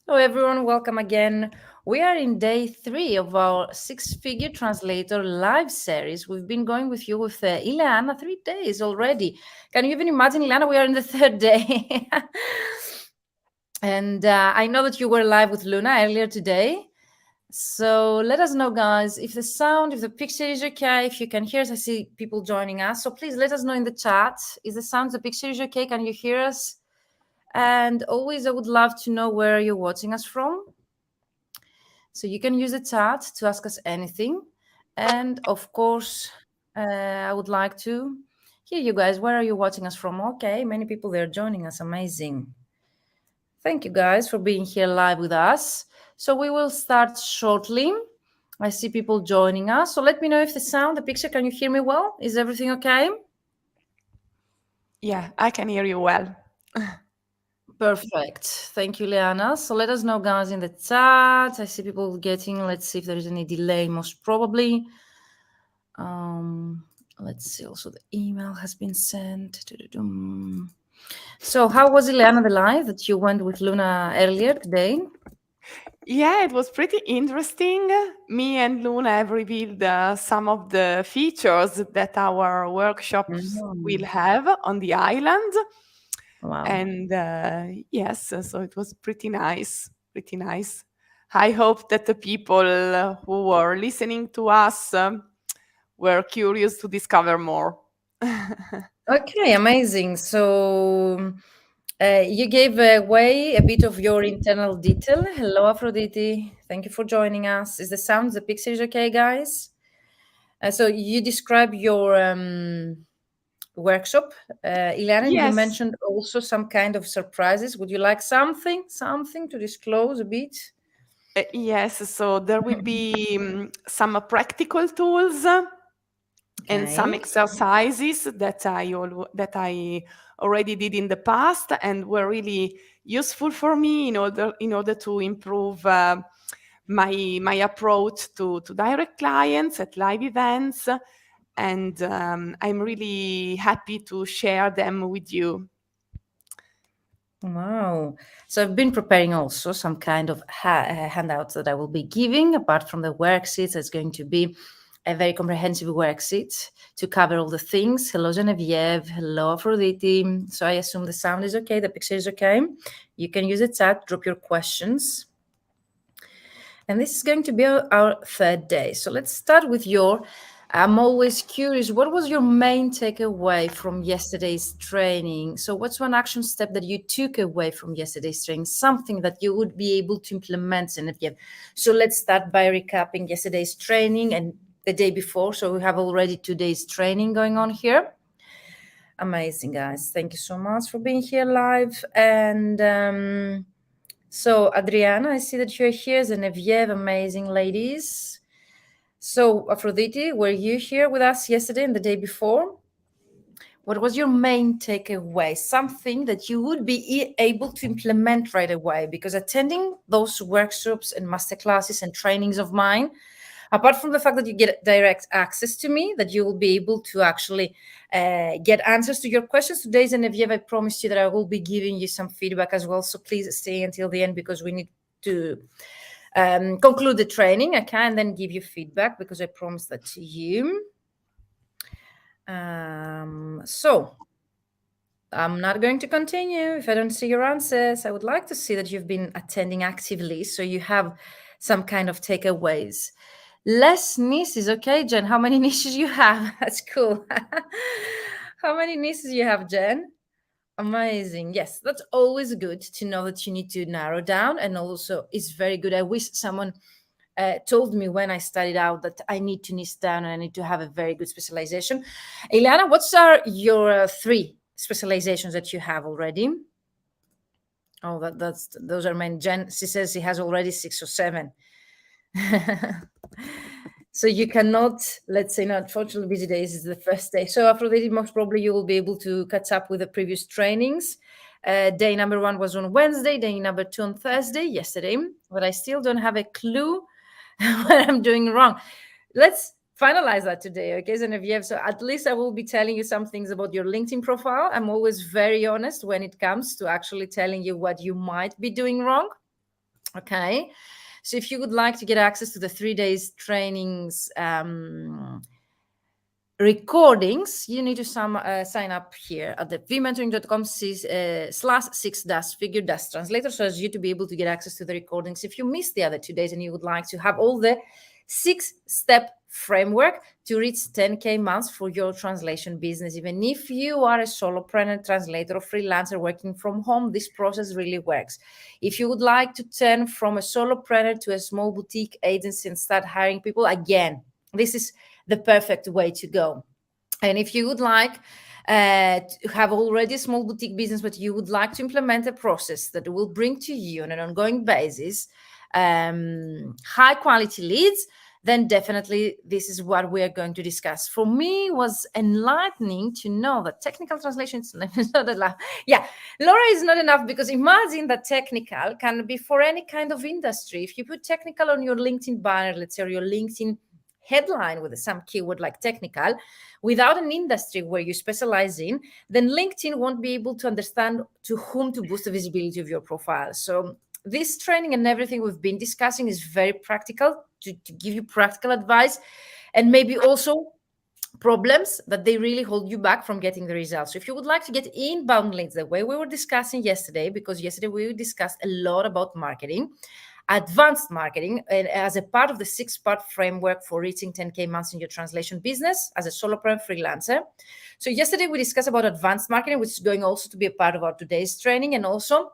Hello, everyone. Welcome again. We are in day 3 of our Figure Translator live series. We've been going with you with Ileana 3 days already. Can you even imagine, Ileana? We are in the third day. And I know that you were live with Luna earlier today. So let us know, guys, if the sound, if the picture is okay, if you can hear us. I see people joining us. So please let us know in the chat. Is the sound, the picture is okay? Can you hear us? And always, I would love to know where you're watching us from. So you can use the chat to ask us anything. And of course, I would like to hear you guys. Where are you watching us from? Okay, many people there joining us. Amazing. Thank you guys for being here live with us. So we will start shortly. I see people joining us. So let me know if the sound, the picture, can you hear me well? Is everything okay? Yeah, I can hear you well. Perfect. Thank you, Liana. So let us know, guys, in the chat. I see people getting, let's see if there is any delay, most probably. Let's see. Also, the email has been sent. So, how was Ileana the live that you went with Luna earlier today? Yeah, it was pretty interesting. Me and Luna have revealed some of the features that our workshops will Mm, have on the island. wow. And yes, so it was pretty nice. Pretty nice. I hope that the people who were listening to us were curious to discover more. Okay, amazing. So, you gave away a bit of your internal detail. Hello, Aphrodite. Thank you for joining us. Is the sound, the picture is okay, guys? So, you describe your workshop. Ileana, you Yes. mentioned also some kind of surprises. Would you like something to disclose a bit? Yes, so there will be some practical tools and some Okay. exercises that that I already did in the past and were really useful for me in order to improve my approach to direct clients at live events, and I'm really happy to share them with you. Wow. So I've been preparing also some kind of handouts that I will be giving. Apart from the worksheets, it's going to be a very comprehensive worksheet to cover all the things. Hello, Genevieve. Hello, Aphrodite. So I assume the sound is okay, the picture is okay. You can use the chat, drop your questions. And this is going to be our third day. So let's start with your. I'm always curious, what was your main takeaway from yesterday's training? So, what's one action step that you took away from yesterday's training? Something that you would be able to implement, Genevieve. So, let's start by recapping yesterday's training and the day before. So, we have already 2 days training going on here. Amazing, guys. Thank you so much for being here live. And so, Adriana, I see that you're here. Genevieve, amazing ladies. So, Aphrodite, were you here with us yesterday and the day before? What was your main takeaway? Something that you would be able to implement right away? Because attending those workshops and masterclasses and trainings of mine, apart from the fact that you get direct access to me, that you will be able to actually get answers to your questions today, Genevieve, I promised you that I will be giving you some feedback as well. So please stay until the end because we need to conclude the training, okay, and then give you feedback because I promised that to you. So I'm not going to continue if I don't see your answers. I would like to see that you've been attending actively, so you have some kind of takeaways. Less nieces, okay, Jen? How many nieces you have? That's cool. How many nieces you have, Jen? Amazing. Yes, that's always good to know that you need to narrow down, and also it's very good. I wish someone told me when I studied out that I need to niche down and I need to have a very good specialization. Ileana, what's are your 3 specializations that you have already? Oh, that's those are many. Jen, she says she has already 6 or 7. So you cannot, let's say, not unfortunately, busy days is the first day. So Aphrodite, most probably you will be able to catch up with the previous trainings. Day number 1 was on Wednesday, day number 2 on Thursday, yesterday, but I still don't have a clue what I'm doing wrong. Let's finalize that today, okay, Genevieve? So at least I will be telling you some things about your LinkedIn profile. I'm always very honest when it comes to actually telling you what you might be doing wrong. Okay. So if you would like to get access to the 3 days trainings, recordings, you need to sign up here at the vmentoring.com slash 6-figure translator, so as you to be able to get access to the recordings if you missed the other 2 days and you would like to have all the 6-step framework to reach 10K months for your translation business. Even if you are a solopreneur, translator, or freelancer working from home, this process really works. If you would like to turn from a solopreneur to a small boutique agency and start hiring people, again, this is the perfect way to go. And if you would like to have already a small boutique business, but you would like to implement a process that will bring to you on an ongoing basis high quality leads, then definitely this is what we are going to discuss. For me, it was enlightening to know that technical translation is not enough. Yeah, Laura, is not enough, because imagine that technical can be for any kind of industry. If you put technical on your LinkedIn banner, let's say, or your LinkedIn headline with some keyword like technical, without an industry where you specialize in, then LinkedIn won't be able to understand to whom to boost the visibility of your profile. So this training and everything we've been discussing is very practical to give you practical advice, and maybe also problems that they really hold you back from getting the results. So if you would like to get inbound leads the way we were discussing yesterday, because yesterday we discussed a lot about marketing, advanced marketing, and as a part of the 6-part framework for reaching 10K months in your translation business as a solopreneur freelancer. So yesterday we discussed about advanced marketing, which is going also to be a part of our today's training, and also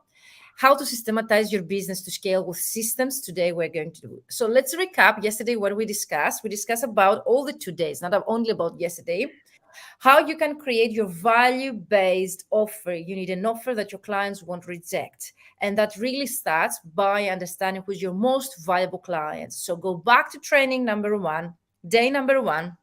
how to systematize your business to scale with systems. Today we're going to do. So let's recap yesterday what we discussed. We discussed about all the 2 days, not only about yesterday, how you can create your value-based offer. You need an offer that your clients won't reject. And that really starts by understanding who's your most valuable clients. So go back to training number 1, day number 1,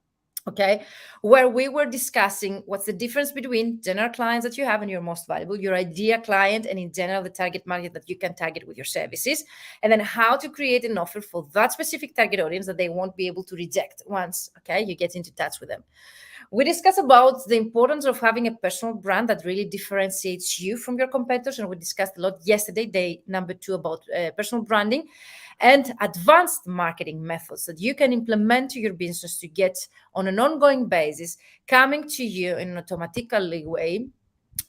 okay, where we were discussing what's the difference between general clients that you have and your most valuable, your idea client, and in general the target market that you can target with your services, and then how to create an offer for that specific target audience that they won't be able to reject once, okay, you get into touch with them. We discussed about the importance of having a personal brand that really differentiates you from your competitors, and we discussed a lot yesterday, day number 2, about personal branding and advanced marketing methods that you can implement to your business to get on an ongoing basis coming to you in an automatic way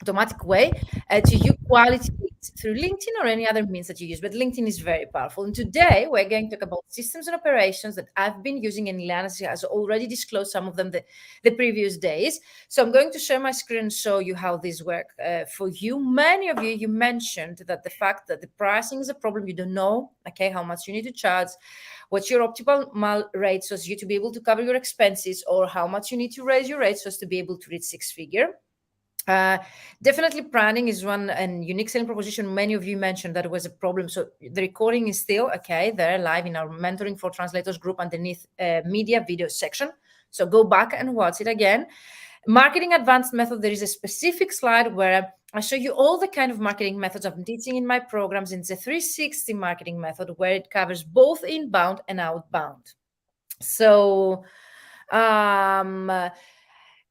to you quality leads through LinkedIn or any other means that you use. But LinkedIn is very powerful. And today we're going to talk about systems and operations that I've been using, and Ileana has already disclosed some of them the previous days. So I'm going to share my screen and show you how these work for you. Many of you, you mentioned that the fact that the pricing is a problem. You don't know, okay, how much you need to charge, what's your optimal rate so as you to be able to cover your expenses, or how much you need to raise your rates so as to be able to reach 6-figure. Definitely branding is one and unique selling proposition. Many of you mentioned that it was a problem. So the recording is still okay there live in our mentoring for translators group underneath media video section. So go back and watch it again. Marketing advanced method. There is a specific slide where I show you all the kind of marketing methods I'm teaching in my programs. It's a 360 marketing method where it covers both inbound and outbound. So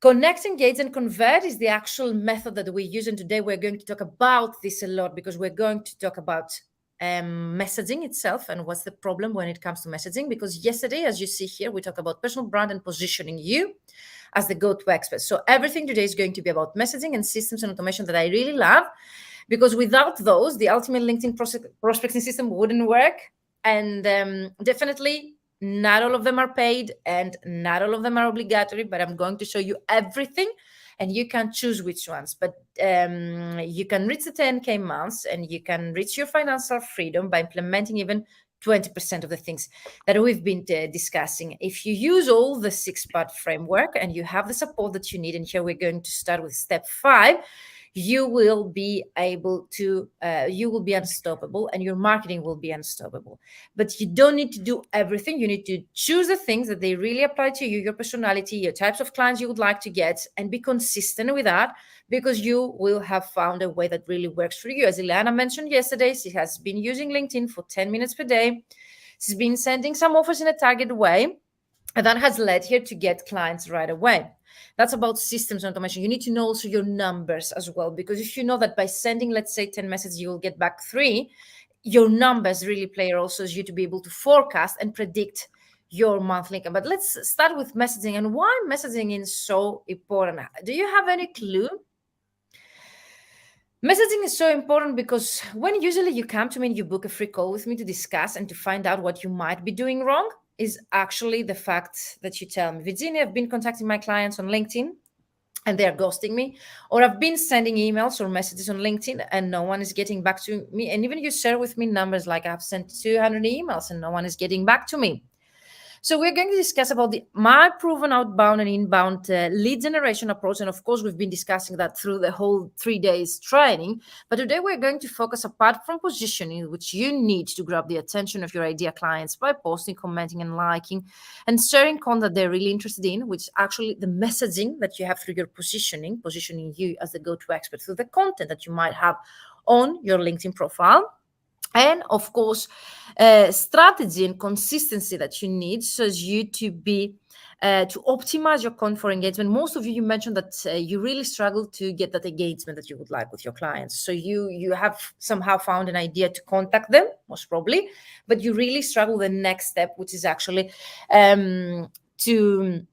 connect, engage, and convert is the actual method that we use. And today we're going to talk about this a lot, because we're going to talk about messaging itself and what's the problem when it comes to messaging. Because yesterday, as you see here, we talk about personal brand and positioning you as the go-to expert. So everything today is going to be about messaging and systems and automation that I really love, because without those, the ultimate LinkedIn prospecting system wouldn't work. And definitely not all of them are paid and not all of them are obligatory, but I'm going to show you everything and you can choose which ones. But you can reach the 10K months and you can reach your financial freedom by implementing even 20% of the things that we've been discussing. If you use all the 6-part framework and you have the support that you need, and here we're going to start with step 5, you will be able to, you will be unstoppable and your marketing will be unstoppable. But you don't need to do everything. You need to choose the things that they really apply to you, your personality, your types of clients you would like to get, and be consistent with that, because you will have found a way that really works for you. As Ileana mentioned yesterday, she has been using LinkedIn for 10 minutes per day. She's been sending some offers in a targeted way, and that has led her to get clients right away. That's about systems and automation. You need to know also your numbers as well, because if you know that by sending, let's say, 10 messages, you will get back 3, your numbers really play a role, so as you to be able to forecast and predict your monthly income. But let's start with messaging and why messaging is so important. Do you have any clue? Messaging is so important because when usually you come to me and you book a free call with me to discuss and to find out what you might be doing wrong, is actually the fact that you tell me, Virginia, I've been contacting my clients on LinkedIn and they're ghosting me, or I've been sending emails or messages on LinkedIn and no one is getting back to me. And even you share with me numbers like I've sent 200 emails and no one is getting back to me. So we're going to discuss about my proven outbound and inbound lead generation approach. And of course, we've been discussing that through the whole 3 days training. But today we're going to focus, apart from positioning, which you need to grab the attention of your ideal clients by posting, commenting, and liking, and sharing content they're really interested in, which is actually the messaging that you have through your positioning you as the go-to expert through the content that you might have on your LinkedIn profile. And of course, strategy and consistency that you need so as you to be to optimize your content for engagement. Most of you mentioned that you really struggle to get that engagement that you would like with your clients. So you have somehow found an idea to contact them, most probably, but you really struggle the next step, which is actually to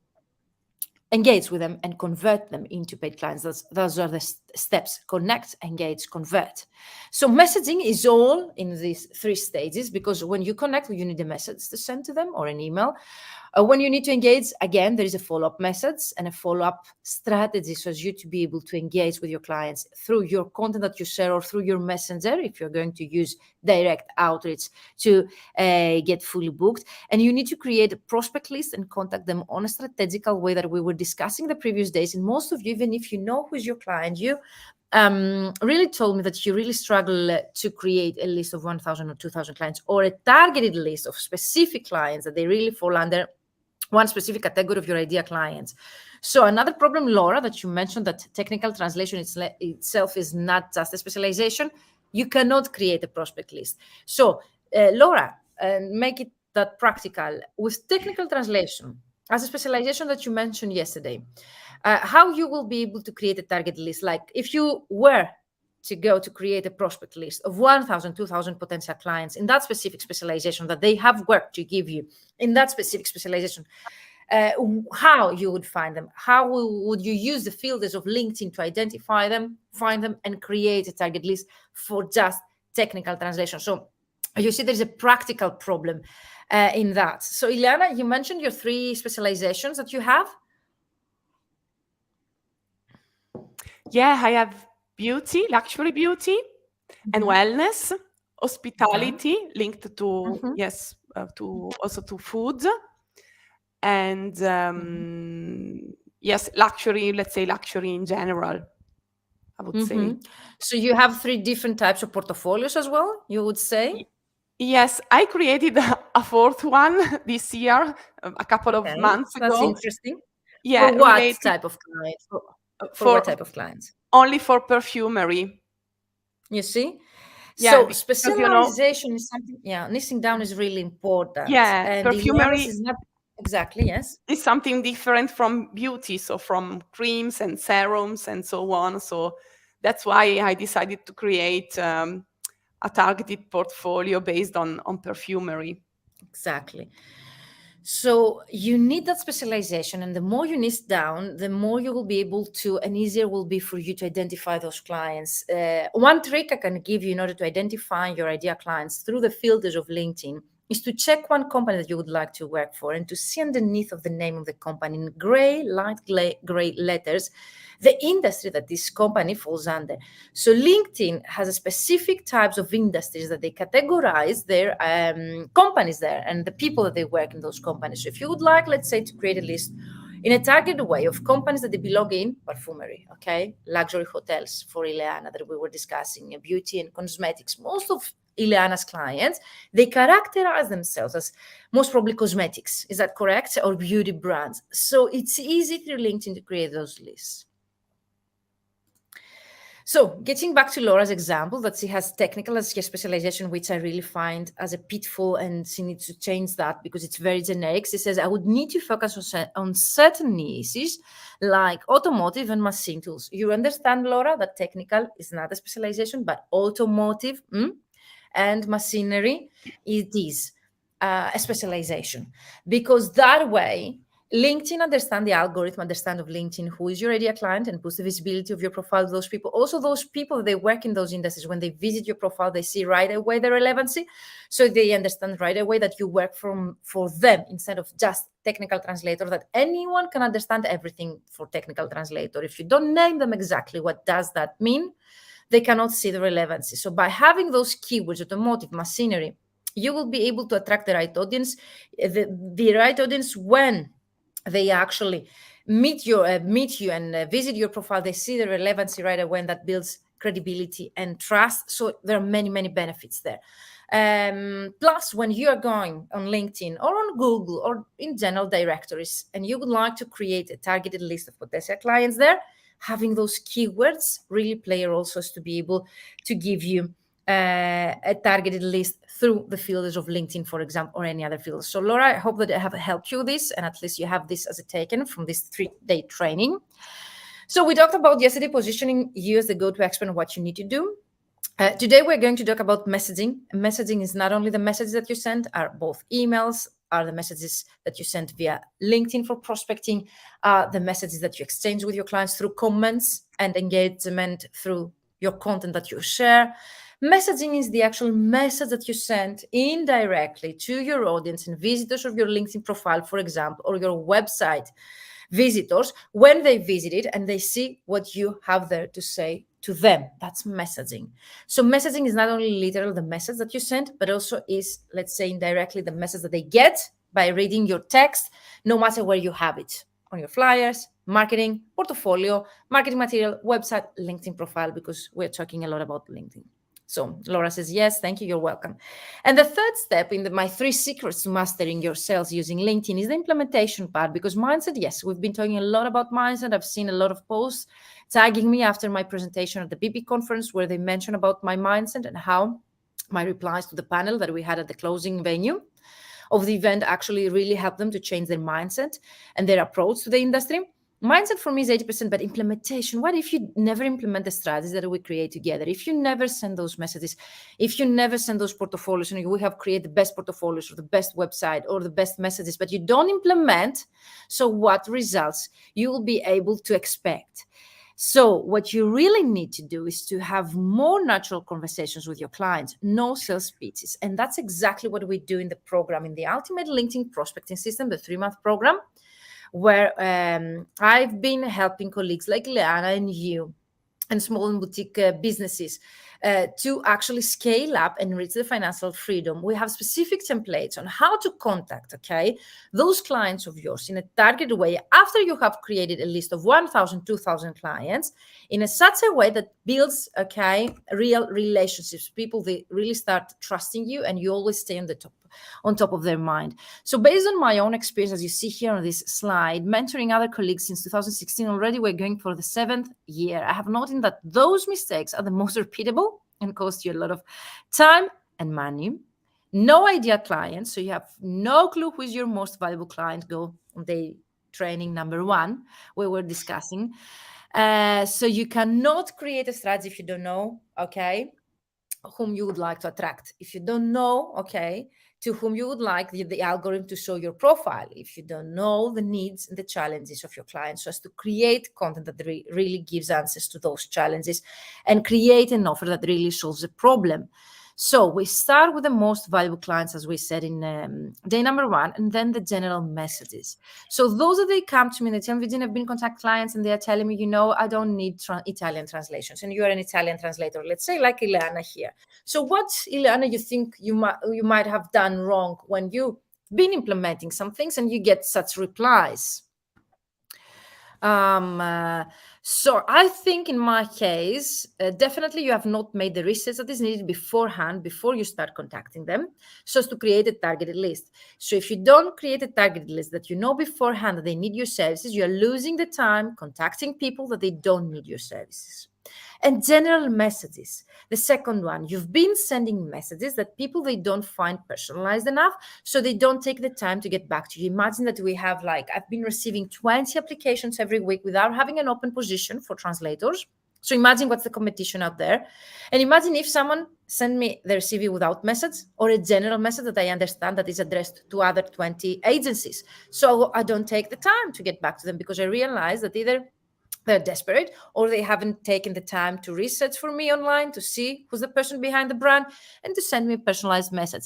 engage with them and convert them into paid clients. Those are the steps: connect, engage, convert. So messaging is all in these 3 stages, because when you connect, you need a message to send to them or an email. When you need to engage, again, there is a follow-up message and a follow-up strategy so as you to be able to engage with your clients through your content that you share or through your messenger, if you're going to use direct outreach to get fully booked. And you need to create a prospect list and contact them on a strategical way that we were discussing the previous days. And most of you, even if you know who's your client, you really told me that you really struggle to create a list of 1,000 or 2,000 clients, or a targeted list of specific clients that they really fall under one specific category of your idea clients. So another problem, Laura, that you mentioned, that technical translation itself is not just a specialization. You cannot create a prospect list. So Laura, make it that practical. With technical translation as a specialization that you mentioned yesterday, how you will be able to create a target list? Like if you were to go to create a prospect list of 1,000, 2,000 potential clients in that specific specialization that they have work to give you in that specific specialization, how you would find them? How would you use the filters of LinkedIn to identify them, find them, and create a target list for just technical translation? So you see there's a practical problem in that. So Ileana, you mentioned your 3 specializations that you have. Yeah, I have beauty, luxury beauty, and wellness, hospitality, linked to to also to food, and yes, luxury. Let's say luxury in general, I would say. So you have 3 different types of portfolios as well, you would say? Yes, I created a 4th one this year, a couple of Okay, months that's ago. interesting. Yeah, For what related type of clients? For what for type of clients? only for perfumery. You see? Yeah, So because specialization is something, nicing down is really important. yeah, And Ileana's perfumery is not exactly, yes. is something different from beauty, so from creams and serums and so on. So that's why I decided to create a targeted portfolio based on perfumery. Exactly. So you need that specialization, and the more you niche down, the more you will be able to, and easier will be for you to identify those clients. One trick I can give you in order to identify your idea clients through the filters of LinkedIn is to check one company that you would like to work for and to see underneath of the name of the company in light gray letters, the industry that this company falls under. So LinkedIn has a specific types of industries that they categorize their companies there and the people that they work in those companies. So if you would like, let's say, to create a list in a targeted way of companies that they belong in, perfumery, okay, luxury hotels for Ileana that we were discussing, beauty and cosmetics. Most of Ileana's clients, they characterize themselves as most probably cosmetics. Is that correct? Or beauty brands. So it's easy through LinkedIn to create those lists. So getting back to Laura's example, that she has technical as her specialization, which I really find as a pitfall, and she needs to change that because it's very generic. She says, I would need to focus on certain niches like automotive and machine tools. You understand, Laura, that technical is not a specialization, but automotive and machinery, it is a specialization, because that way LinkedIn understand the algorithm, understand of LinkedIn who is your ideal client, and puts the visibility of your profile to those people. Also, those people, they work in those industries. When they visit your profile, they see right away the relevancy. So they understand right away that you work for them, instead of just technical translator, that anyone can understand everything for technical translator. If you don't name them exactly what does that mean, they cannot see the relevancy. So by having those keywords, automotive, machinery, you will be able to attract the right audience, the right audience when they actually meet you and visit your profile. They see the relevancy right away, and that builds credibility and trust. So there are many benefits there. Plus, when you are going on LinkedIn or on Google or in general directories, and you would like to create a targeted list of potential clients there, having those keywords really play a role, so as to be able to give you a targeted list through the filters of LinkedIn, for example, or any other fields. So, Laura, I hope that I have helped you with this, and at least you have this as a taken from this 3-day training. So we talked about yesterday positioning you as the go-to expert on what you need to do. Today, we're going to talk about messaging. Messaging is not only the messages that you send, are both emails, are the messages that you send via LinkedIn for prospecting, the messages that you exchange with your clients through comments and engagement through your content that you share. Messaging is the actual message that you send indirectly to your audience and visitors of your LinkedIn profile, for example, or your website visitors, when they visit it and they see what you have there to say to them. That's messaging. So messaging is not only literal the message that you send, but also is, let's say, indirectly the message that they get by reading your text, no matter where you have it, on your flyers, marketing, portfolio, marketing material, website, LinkedIn profile, because we're talking a lot about LinkedIn. So Laura says, yes, thank you, you're welcome. And the third step in my 3 secrets to mastering your sales using LinkedIn is the implementation part, because mindset, yes, we've been talking a lot about mindset. I've seen a lot of posts tagging me after my presentation at the BP conference, where they mentioned about my mindset and how my replies to the panel that we had at the closing venue of the event actually really helped them to change their mindset and their approach to the industry. Mindset for me is 80%, but implementation, what if you never implement the strategies that we create together? If you never send those messages, if you never send those portfolios, and we have created the best portfolios or the best website or the best messages, but you don't implement, so what results you will be able to expect? So what you really need to do is to have more natural conversations with your clients, no sales pitches. And that's exactly what we do in the program, in the Ultimate LinkedIn Prospecting System, the 3-month program, where I've been helping colleagues like Leanna and you and small and boutique businesses to actually scale up and reach the financial freedom. We have specific templates on how to contact, those clients of yours in a targeted way after you have created a list of 1,000, 2,000 clients in such a way that builds, real relationships. People, they really start trusting you, and you always stay on top of their mind. So based on my own experience, as you see here on this slide, mentoring other colleagues since 2016, already we're going for the 7th year. I have noted that those mistakes are the most repeatable and cost you a lot of time and money. No idea client, so you have no clue who is your most valuable client. Go on the training number 1, where we're discussing. So you cannot create a strategy if you don't know, whom you would like to attract. If you don't know, to whom you would like the algorithm to show your profile. If you don't know the needs and the challenges of your clients, so as to create content that really gives answers to those challenges and create an offer that really solves a problem. So we start with the most valuable clients, as we said in day number 1, and then the general messages. So those that they come to me and they tell me, Virginia, I've been contact clients and they are telling me, I don't need Italian translations, and you are an Italian translator, let's say like Ileana here. So what, Ileana, you think you might have done wrong when you've been implementing some things and you get such replies? So I think in my case, definitely you have not made the research that is needed beforehand, before you start contacting them, so as to create a targeted list. So if you don't create a targeted list that you know beforehand that they need your services, you are losing the time contacting people that they don't need your services. And general messages. The second one, you've been sending messages that people, they don't find personalized enough, so they don't take the time to get back to you. Imagine that we have I've been receiving 20 applications every week without having an open position for translators. So imagine what's the competition out there. And imagine if someone sent me their CV without message, or a general message that I understand that is addressed to other 20 agencies. So I don't take the time to get back to them because I realize that either they're desperate or they haven't taken the time to research for me online to see who's the person behind the brand and to send me a personalized message.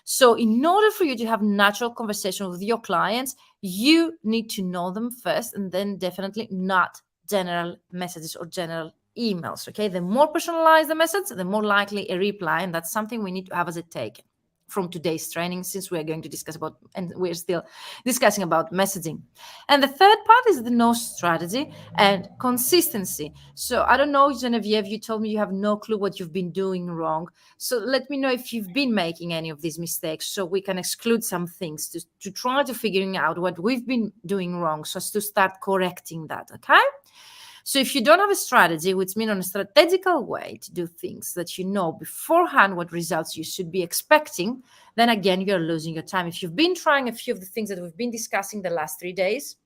So in order for you to have natural conversation with your clients, you need to know them first, and then definitely not general messages or general emails. Okay, the more personalized the message, the more likely a reply, and that's something we need to have as a take from today's training, since we're going to discuss about, and we're still discussing about messaging. And the third part is the no strategy and consistency. So I don't know, Genevieve, you told me you have no clue what you've been doing wrong. So let me know if you've been making any of these mistakes so we can exclude some things to try to figuring out what we've been doing wrong so as to start correcting that, okay? So if you don't have a strategy, which means on a strategical way to do things that you know beforehand what results you should be expecting, then again, you're losing your time. If you've been trying a few of the things that we've been discussing the last 3 days,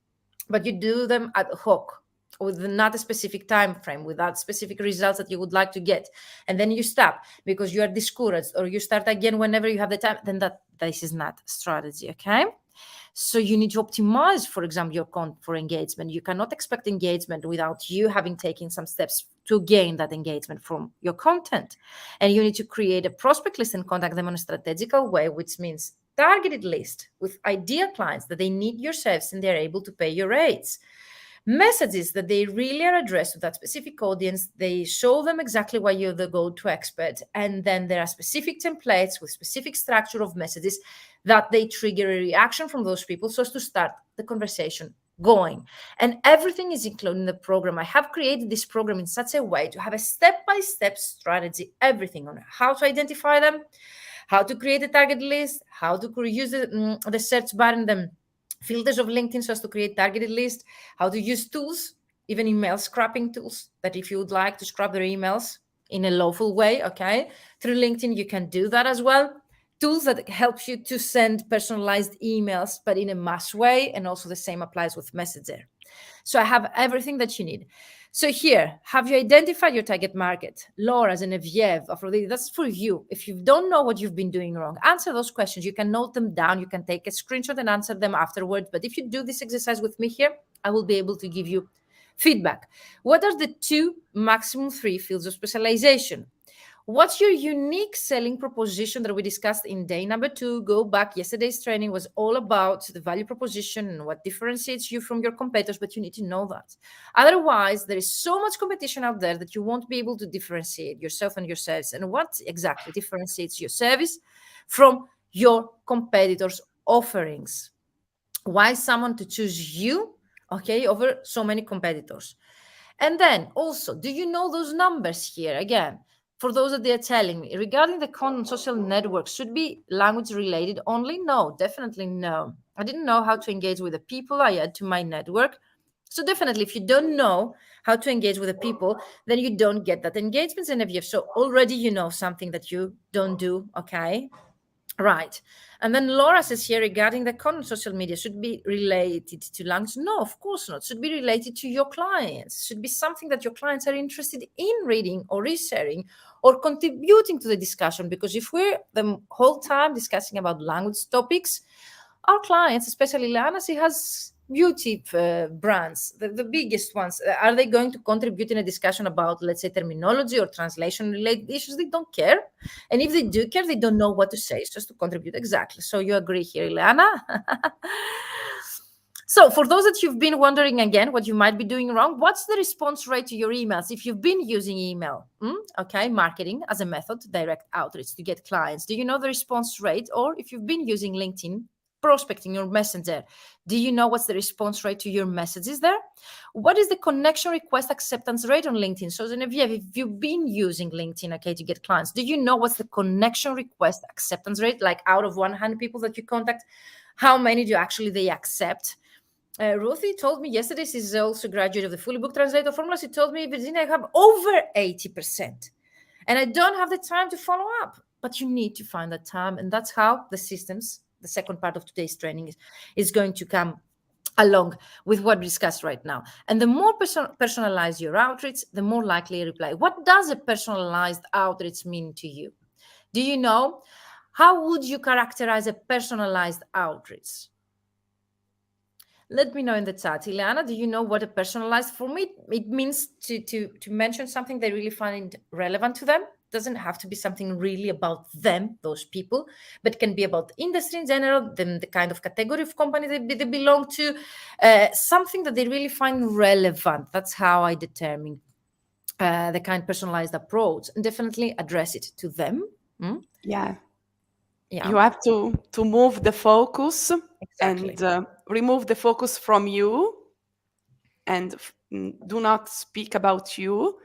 but you do them ad hoc with not a specific time frame, without specific results that you would like to get, and then you stop because you are discouraged, or you start again whenever you have the time, then this is not strategy, okay? So you need to optimize, for example, your content for engagement. You cannot expect engagement without you having taken some steps to gain that engagement from your content. And you need to create a prospect list and contact them on a strategical way, which means targeted list with ideal clients that they need your service and they're able to pay your rates. Messages that they really are addressed to that specific audience. They show them exactly why you're the go-to expert. And then there are specific templates with specific structure of messages that they trigger a reaction from those people so as to start the conversation going. And everything is included in the program. I have created this program in such a way to have a step-by-step strategy, everything on how to identify them, how to create a target list, how to use the search bar and the filters of LinkedIn so as to create targeted list, how to use tools, even email scrapping tools, that if you would like to scrap their emails in a lawful way, okay, through LinkedIn, you can do that as well. Tools that help you to send personalized emails, but in a mass way. And also the same applies with Messenger. So I have everything that you need. So here, have you identified your target market? Laura, Genevieve, Aphrodite, that's for you. If you don't know what you've been doing wrong, answer those questions. You can note them down. You can take a screenshot and answer them afterwards. But if you do this exercise with me here, I will be able to give you feedback. What are the 2, maximum 3 fields of specialization? What's your unique selling proposition that we discussed in day number 2? Go back. Yesterday's training was all about the value proposition and what differentiates you from your competitors, but you need to know that. Otherwise, there is so much competition out there that you won't be able to differentiate yourself and your service. And what exactly differentiates your service from your competitors' offerings? Why someone to choose you, okay, over so many competitors? And then also, do you know those numbers here? Again, for those that they're telling me regarding the content social networks, should be language related only? No, definitely no. I didn't know how to engage with the people I add to my network. So definitely, if you don't know how to engage with the people, then you don't get that engagement. And if you have, so already you know something that you don't do, okay? Right. And then Laura says here regarding the content social media should be related to language. No, of course not. Should be related to your clients. Should be something that your clients are interested in reading or resharing or contributing to the discussion. Because if we're the whole time discussing about language topics, our clients, especially Lana, she has beauty brands, the biggest ones. Are they going to contribute in a discussion about, let's say, terminology or translation related issues? They don't care. And if they do care, they don't know what to say. It's just to contribute. Exactly. So you agree here, Ileana? So for those that you've been wondering again what you might be doing wrong, what's the response rate to your emails? If you've been using email, okay, marketing as a method, direct outreach to get clients, do you know the response rate? Or if you've been using LinkedIn, prospecting your messenger, do you know what's the response rate to your messages there? What is the connection request acceptance rate on LinkedIn? So Genevieve, if you've been using LinkedIn, okay, to get clients, do you know what's the connection request acceptance rate? Like out of 100 people that you contact, how many do actually they accept? Ruthie told me yesterday, she's also a graduate of the Fully Booked Translator Formula. She told me, Virginia, I have over 80%. And I don't have the time to follow up. But you need to find that time. And that's how the systems, the second part of today's training, is going to come along with what we discussed right now. And the more personalized your outreach, the more likely a reply. What does a personalized outreach mean to you? Do you know? How would you characterize a personalized outreach? Let me know in the chat. Ileana, do you know what a personalized? For me, it means to mention something they really find relevant to them. Doesn't have to be something really about them, those people, but can be about industry in general, the kind of category of company they belong to, something that they really find relevant. That's how I determine the kind of personalized approach, and definitely address it to them. Yeah. Yeah, You have to move the focus exactly. and remove the focus from you and do not speak about you,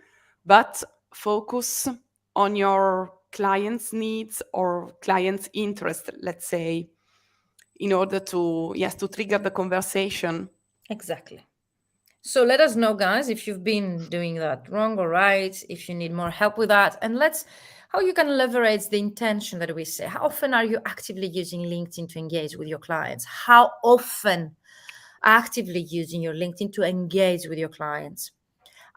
but focus on your client's needs or client's interest, let's say, in order to, yes, to trigger the conversation. Exactly. So let us know, guys, if you've been doing that wrong or right, if you need more help with that. And let's how you can leverage the intention that we say. How often are you actively using LinkedIn to engage with your clients? How often actively using your LinkedIn to engage with your clients?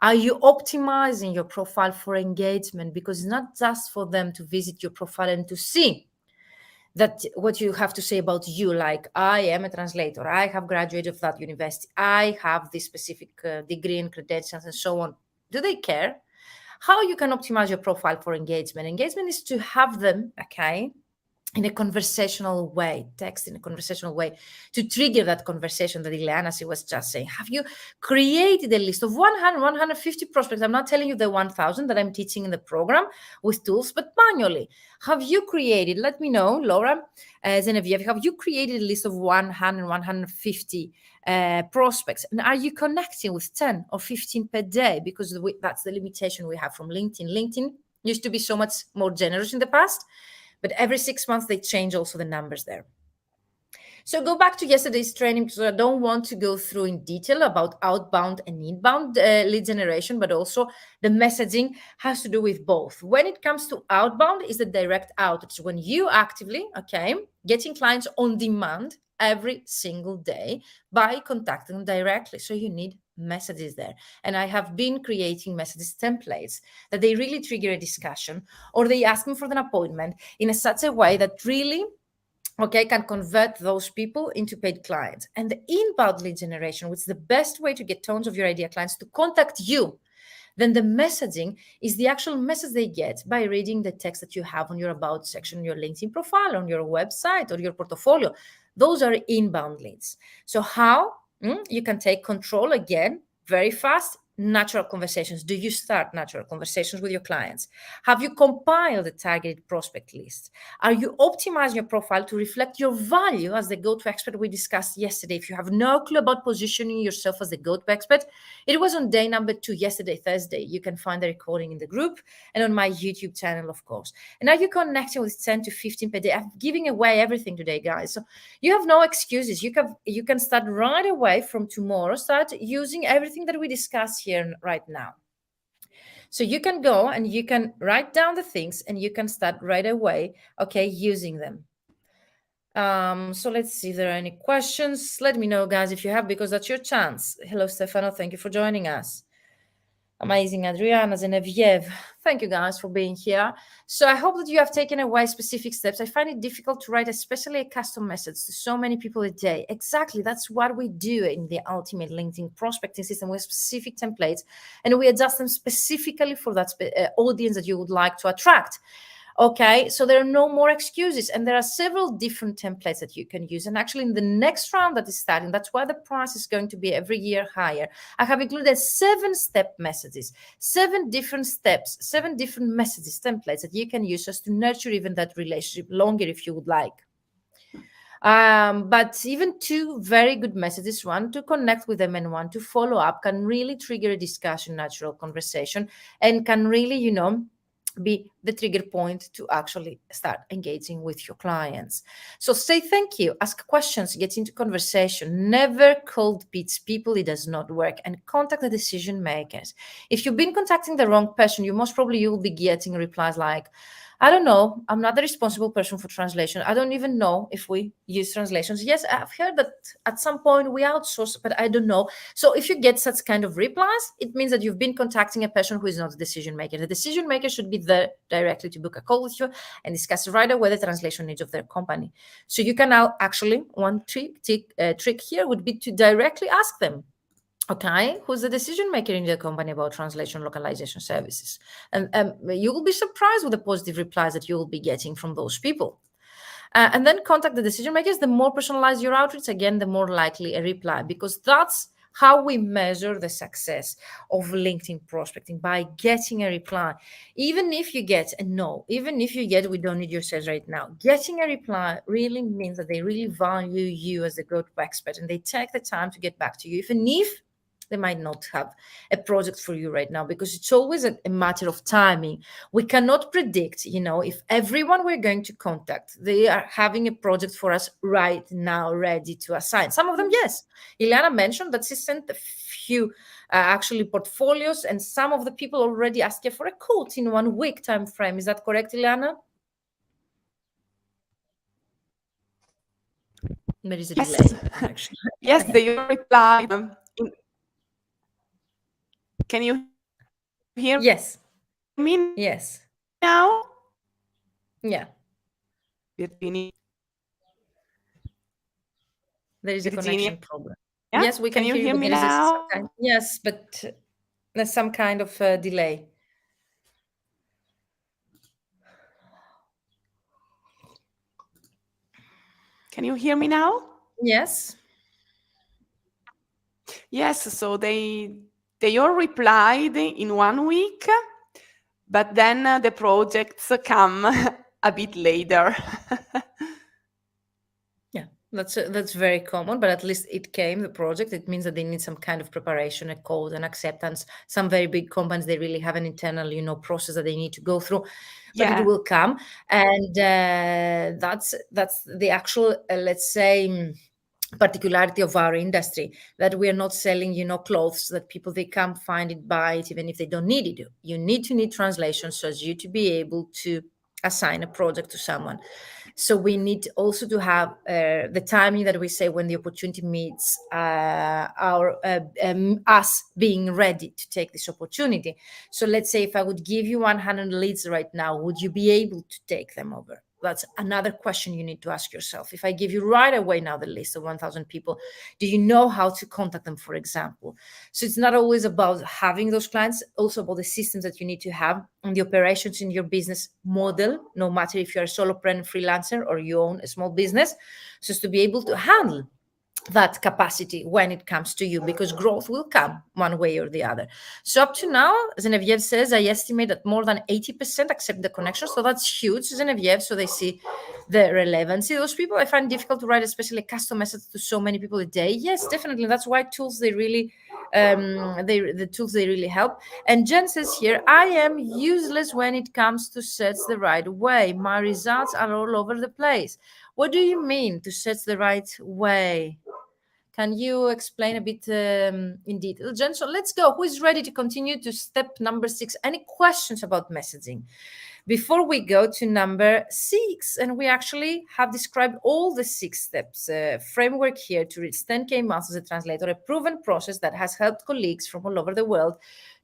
Are you optimizing your profile for engagement? Because it's not just for them to visit your profile and to see that what you have to say about you, like I am a translator, I have graduated of that university, I have this specific degree and credentials and so on. Do they care? How you can optimize your profile for engagement is to have them, okay, in a conversational way, text in a conversational way, to trigger that conversation that Ileana was just saying. Have you created a list of 100, 150 prospects? I'm not telling you the 1,000 that I'm teaching in the program with tools, but manually. Have you created, let me know, Laura, Genevieve, have you created a list of 100, 150 prospects? And are you connecting with 10 or 15 per day? Because that's the limitation we have from LinkedIn. LinkedIn used to be so much more generous in the past, but every 6 months they change also the numbers there. So go back to yesterday's training because I don't want to go through in detail about outbound and inbound lead generation, but also the messaging has to do with both. When it comes to outbound, is the direct outreach when you actively, okay, getting clients on demand every single day by contacting them directly. So you need messages there. And I have been creating messages templates that they really trigger a discussion, or they ask me for an appointment in such a way that really, okay, can convert those people into paid clients. And the inbound lead generation, which is the best way to get tons of your idea clients to contact you, then the messaging is the actual message they get by reading the text that you have on your about section, your LinkedIn profile, on your website, or your portfolio. Those are inbound leads. So how you can take control again very fast. Natural conversations. Do you start natural conversations with your clients? Have you compiled a targeted prospect list? Are you optimizing your profile to reflect your value as the go-to expert we discussed yesterday? If you have no clue about positioning yourself as the go-to expert, it was on day number 2 yesterday, Thursday. You can find the recording in the group and on my YouTube channel, of course. And are you connecting with 10 to 15 per day? I'm giving away everything today, guys. So you have no excuses. You can start right away from tomorrow. Start using everything that we discussed here right now. So you can go and you can write down the things and you can start right away, okay, using them. So let's see if there are any questions. Let me know, guys, if you have, because that's your chance. Hello, Stefano. Thank you for joining us. Amazing, Adriana, Genevieve. Thank you, guys, for being here. So I hope that you have taken away specific steps. I find it difficult to write, especially a custom message to so many people a day. Exactly. That's what we do in the Ultimate LinkedIn Prospecting System with specific templates, and we adjust them specifically for that audience that you would like to attract. Okay, so there are no more excuses, and there are several different templates that you can use. And actually, in the next round that is starting, that's why the price is going to be every year higher. I have included 7-step messages, 7 different steps, 7 different messages, templates that you can use just to nurture even that relationship longer if you would like. But even 2 very good messages, one to connect with them and one to follow up, can really trigger a discussion, natural conversation, and can really, be the trigger point to actually start engaging with your clients. So say thank you, ask questions, get into conversation, never cold pitch people. It does not work. And contact the decision makers. If you've been contacting the wrong person, you most probably will be getting replies like, I don't know. I'm not the responsible person for translation. I don't even know if we use translations. Yes, I've heard that at some point we outsource, but I don't know. So if you get such kind of replies, it means that you've been contacting a person who is not the decision maker. The decision maker should be there directly to book a call with you and discuss right away the translation needs of their company. So you can now actually, one trick here would be to directly ask them, okay, who's the decision maker in your company about translation localization services? And you will be surprised with the positive replies that you will be getting from those people. And then contact the decision makers. The more personalized your outreach, again, the more likely a reply, because that's how we measure the success of LinkedIn prospecting, by getting a reply. Even if you get a no, even if you get, we don't need your sales right now, getting a reply really means that they really value you as the go-to expert and they take the time to get back to you, even if they might not have a project for you right now, because it's always a matter of timing. We cannot predict, if everyone we're going to contact, they are having a project for us right now, ready to assign. Some of them, yes. Ileana mentioned that she sent a few actually portfolios, and some of the people already asked her for a quote in 1 week time frame. Is that correct, Ileana? There is a Yes. delay, actually. Yes, they all replied. Can you hear me now? Yes. Yes. Yeah. Virginia, There is a connection Virginia, problem. Yes, we can can hear you you, hear but me there is some now? kind. Yes, but there's some kind of delay. Can you hear me now? Yes. Yes, so they all replied in 1 week, but then the projects come a bit later. Yeah, that's very common, but at least it came, the project. It means that they need some kind of preparation, a code, and acceptance. Some very big companies, they really have an internal, process that they need to go through, but it Yeah. will come. And that's the actual, let's say, particularity of our industry, that we are not selling clothes that people they come find it, buy it, even if they don't need it. You need translation so as you to be able to assign a project to someone. So we need also to have the timing that we say when the opportunity meets our us being ready to take this opportunity. So let's say if I would give you 100 leads right now, would you be able to take them over? That's another question you need to ask yourself. If I give you right away now the list of 1,000 people, do you know how to contact them, for example? So it's not always about having those clients, also about the systems that you need to have and the operations in your business model, no matter if you're a solopreneur, freelancer, or you own a small business, so as to be able to handle that capacity when it comes to you, because growth will come one way or the other. So up to now, Genevieve says, I estimate that more than 80% accept the connection. So that's huge, Genevieve. So they see the relevancy. Those people I find difficult to write, especially a custom message to so many people a day. Yes, definitely. That's why tools, they really the tools, they really help. And Jen says here, I am useless when it comes to search the right way. My results are all over the place. What do you mean to search the right way? Can you explain a bit in detail, Jen? So let's go. Who is ready to continue to step number 6? Any questions about messaging before we go to number 6? And we actually have described all the 6 steps framework here to reach 10K months as a translator, a proven process that has helped colleagues from all over the world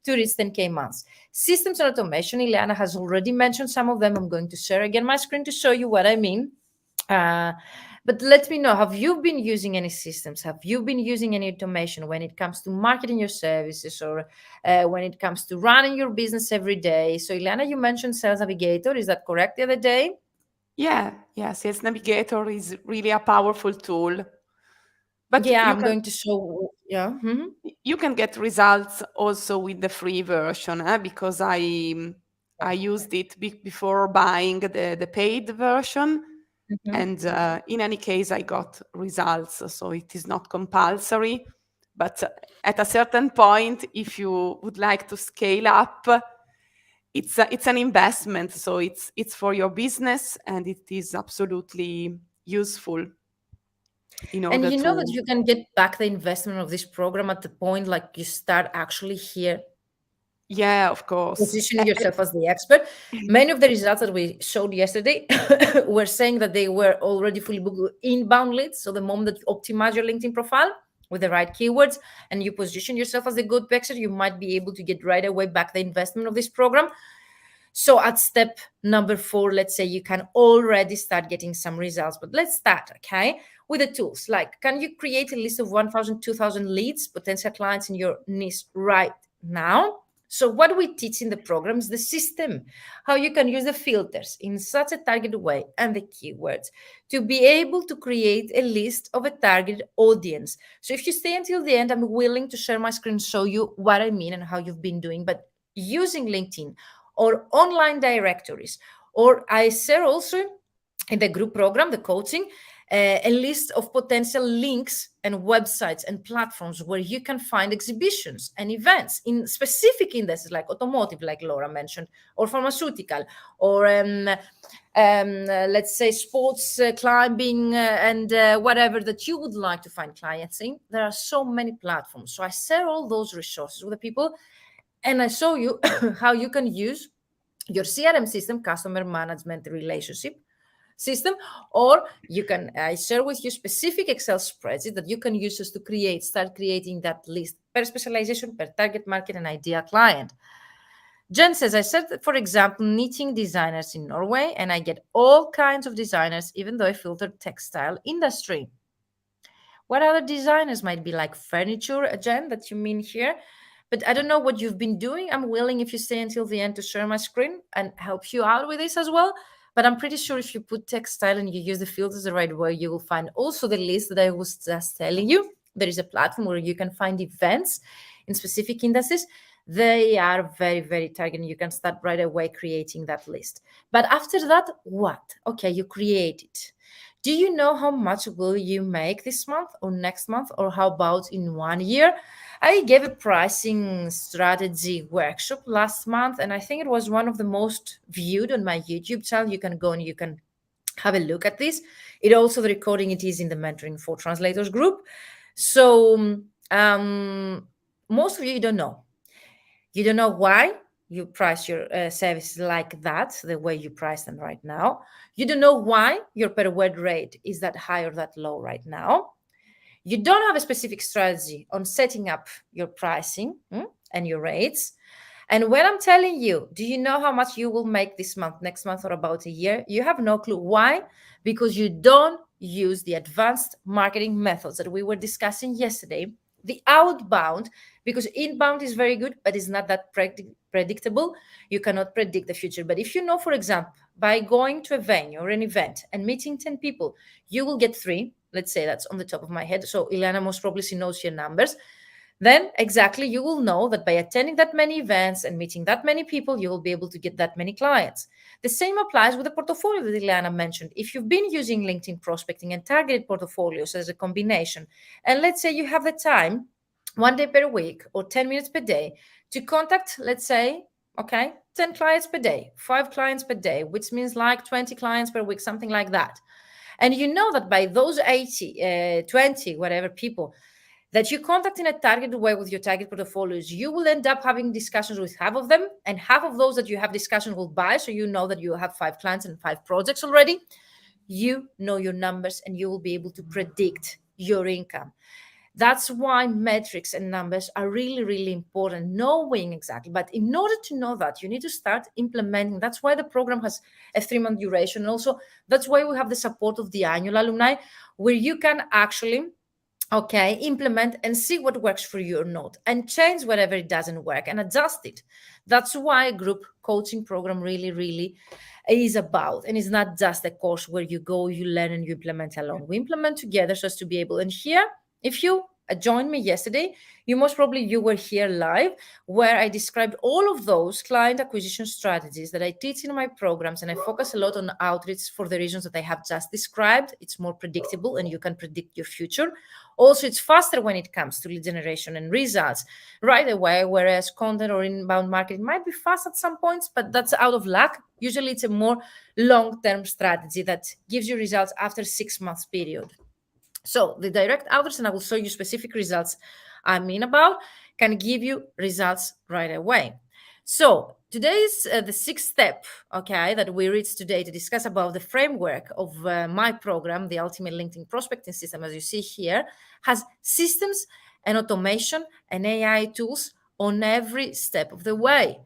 to reach 10K months. Systems and automation, Ileana has already mentioned some of them. I'm going to share again my screen to show you what I mean. But let me know, have you been using any systems? Have you been using any automation when it comes to marketing your services, or when it comes to running your business every day? So, Ileana, you mentioned Sales Navigator. Is that correct the other day? Yeah, Sales Navigator is really a powerful tool. But Yeah, I'm going to show. Yeah. you can get results also with the free version, because I used it before buying the paid version, and in any case I got results. So it is not compulsory, but at a certain point, if you would like to scale up, it's an investment. So it's for your business, and it is absolutely useful in And order you know that to. you can get back the investment of this program at the point like you start actually here Yeah, of course. Positioning yourself as the expert. Many of the results that we showed yesterday were saying that they were already fully booked with inbound leads. So the moment that you optimize your LinkedIn profile with the right keywords and you position yourself as a good expert, you might be able to get right away back the investment of this program. So at step number 4, let's say you can already start getting some results. But let's start, okay, with the tools. Like, can you create a list of 1,000, 2,000 leads, potential clients in your niche right now? So what we teach in the program is the system, how you can use the filters in such a targeted way and the keywords to be able to create a list of a targeted audience. So if you stay until the end, I'm willing to share my screen, show you what I mean and how you've been doing. But using LinkedIn or online directories, or I share also in the group program, the coaching, a list of potential links and websites and platforms where you can find exhibitions and events in specific industries like automotive, like Laura mentioned, or pharmaceutical, or let's say sports, climbing, and whatever that you would like to find clients in. There are so many platforms. So I share all those resources with the people, and I show you how you can use your CRM system, customer management relationship system, or you can share with you specific Excel spreadsheet that you can use just to start creating that list per specialization, per target market and ideal client. Jen says, I said, for example, knitting designers in Norway, and I get all kinds of designers, even though I filtered textile industry. What other designers might be, like furniture, Jen, that you mean here? But I don't know what you've been doing. I'm willing, if you stay until the end, to share my screen and help you out with this as well. But I'm pretty sure if you put textile and you use the filters the right way, you will find also the list that I was just telling you. There is a platform where you can find events in specific industries. They are very, very targeted. You can start right away creating that list. But after that, what? Okay, you create it. Do you know how much will you make this month or next month, or how about in 1 year? I gave a pricing strategy workshop last month, and I think it was one of the most viewed on my YouTube channel. You can go and you can have a look at this. It also, the recording, it is in the Mentoring for Translators group. So most of you don't know. You don't know why you price your services like that, the way you price them right now. You don't know why your per word rate is that high or that low right now. You don't have a specific strategy on setting up your pricing and your rates. And when I'm telling you, do you know how much you will make this month, next month, or about a year? You have no clue. Why? Because you don't use the advanced marketing methods that we were discussing yesterday, the outbound, because inbound is very good, but it's not that predictable. You cannot predict the future. But if you know, for example, by going to a venue or an event and meeting 10 people, you will get 3. Let's say that's on the top of my head. So Ileana most probably she knows your numbers. Then exactly you will know that by attending that many events and meeting that many people, you will be able to get that many clients. The same applies with the portfolio that Ileana mentioned. If you've been using LinkedIn prospecting and targeted portfolios as a combination, and let's say you have the time 1 day per week or 10 minutes per day to contact, let's say, okay, 10 clients per day, 5 clients per day, which means like 20 clients per week, something like that. And you know that by those 80, 20, whatever people that you contact in a targeted way with your target portfolios, you will end up having discussions with half of them, and half of those that you have discussion will buy. So you know that you have 5 clients and 5 projects already. You know your numbers and you will be able to predict your income. That's why metrics and numbers are really, really important, knowing exactly. But in order to know that, you need to start implementing. That's why the program has a 3-month duration. And also, that's why we have the support of the annual alumni, where you can actually implement and see what works for you or not, and change whatever it doesn't work and adjust it. That's why a group coaching program really, really is about. And it's not just a course where you go, you learn, and you implement alone. We implement together so as to be able. And here, if you joined me yesterday, you most probably you were here live, where I described all of those client acquisition strategies that I teach in my programs, and I focus a lot on outreach for the reasons that I have just described. It's more predictable and you can predict your future. Also, it's faster when it comes to lead generation and results right away, whereas content or inbound marketing might be fast at some points, but that's out of luck. Usually it's a more long-term strategy that gives you results after 6 months period. So the direct outreach, and I will show you specific results I mean about, can give you results right away. So today's the sixth step, okay, that we reached today to discuss about the framework of my program, the Ultimate LinkedIn Prospecting System, as you see here, has systems and automation and AI tools on every step of the way.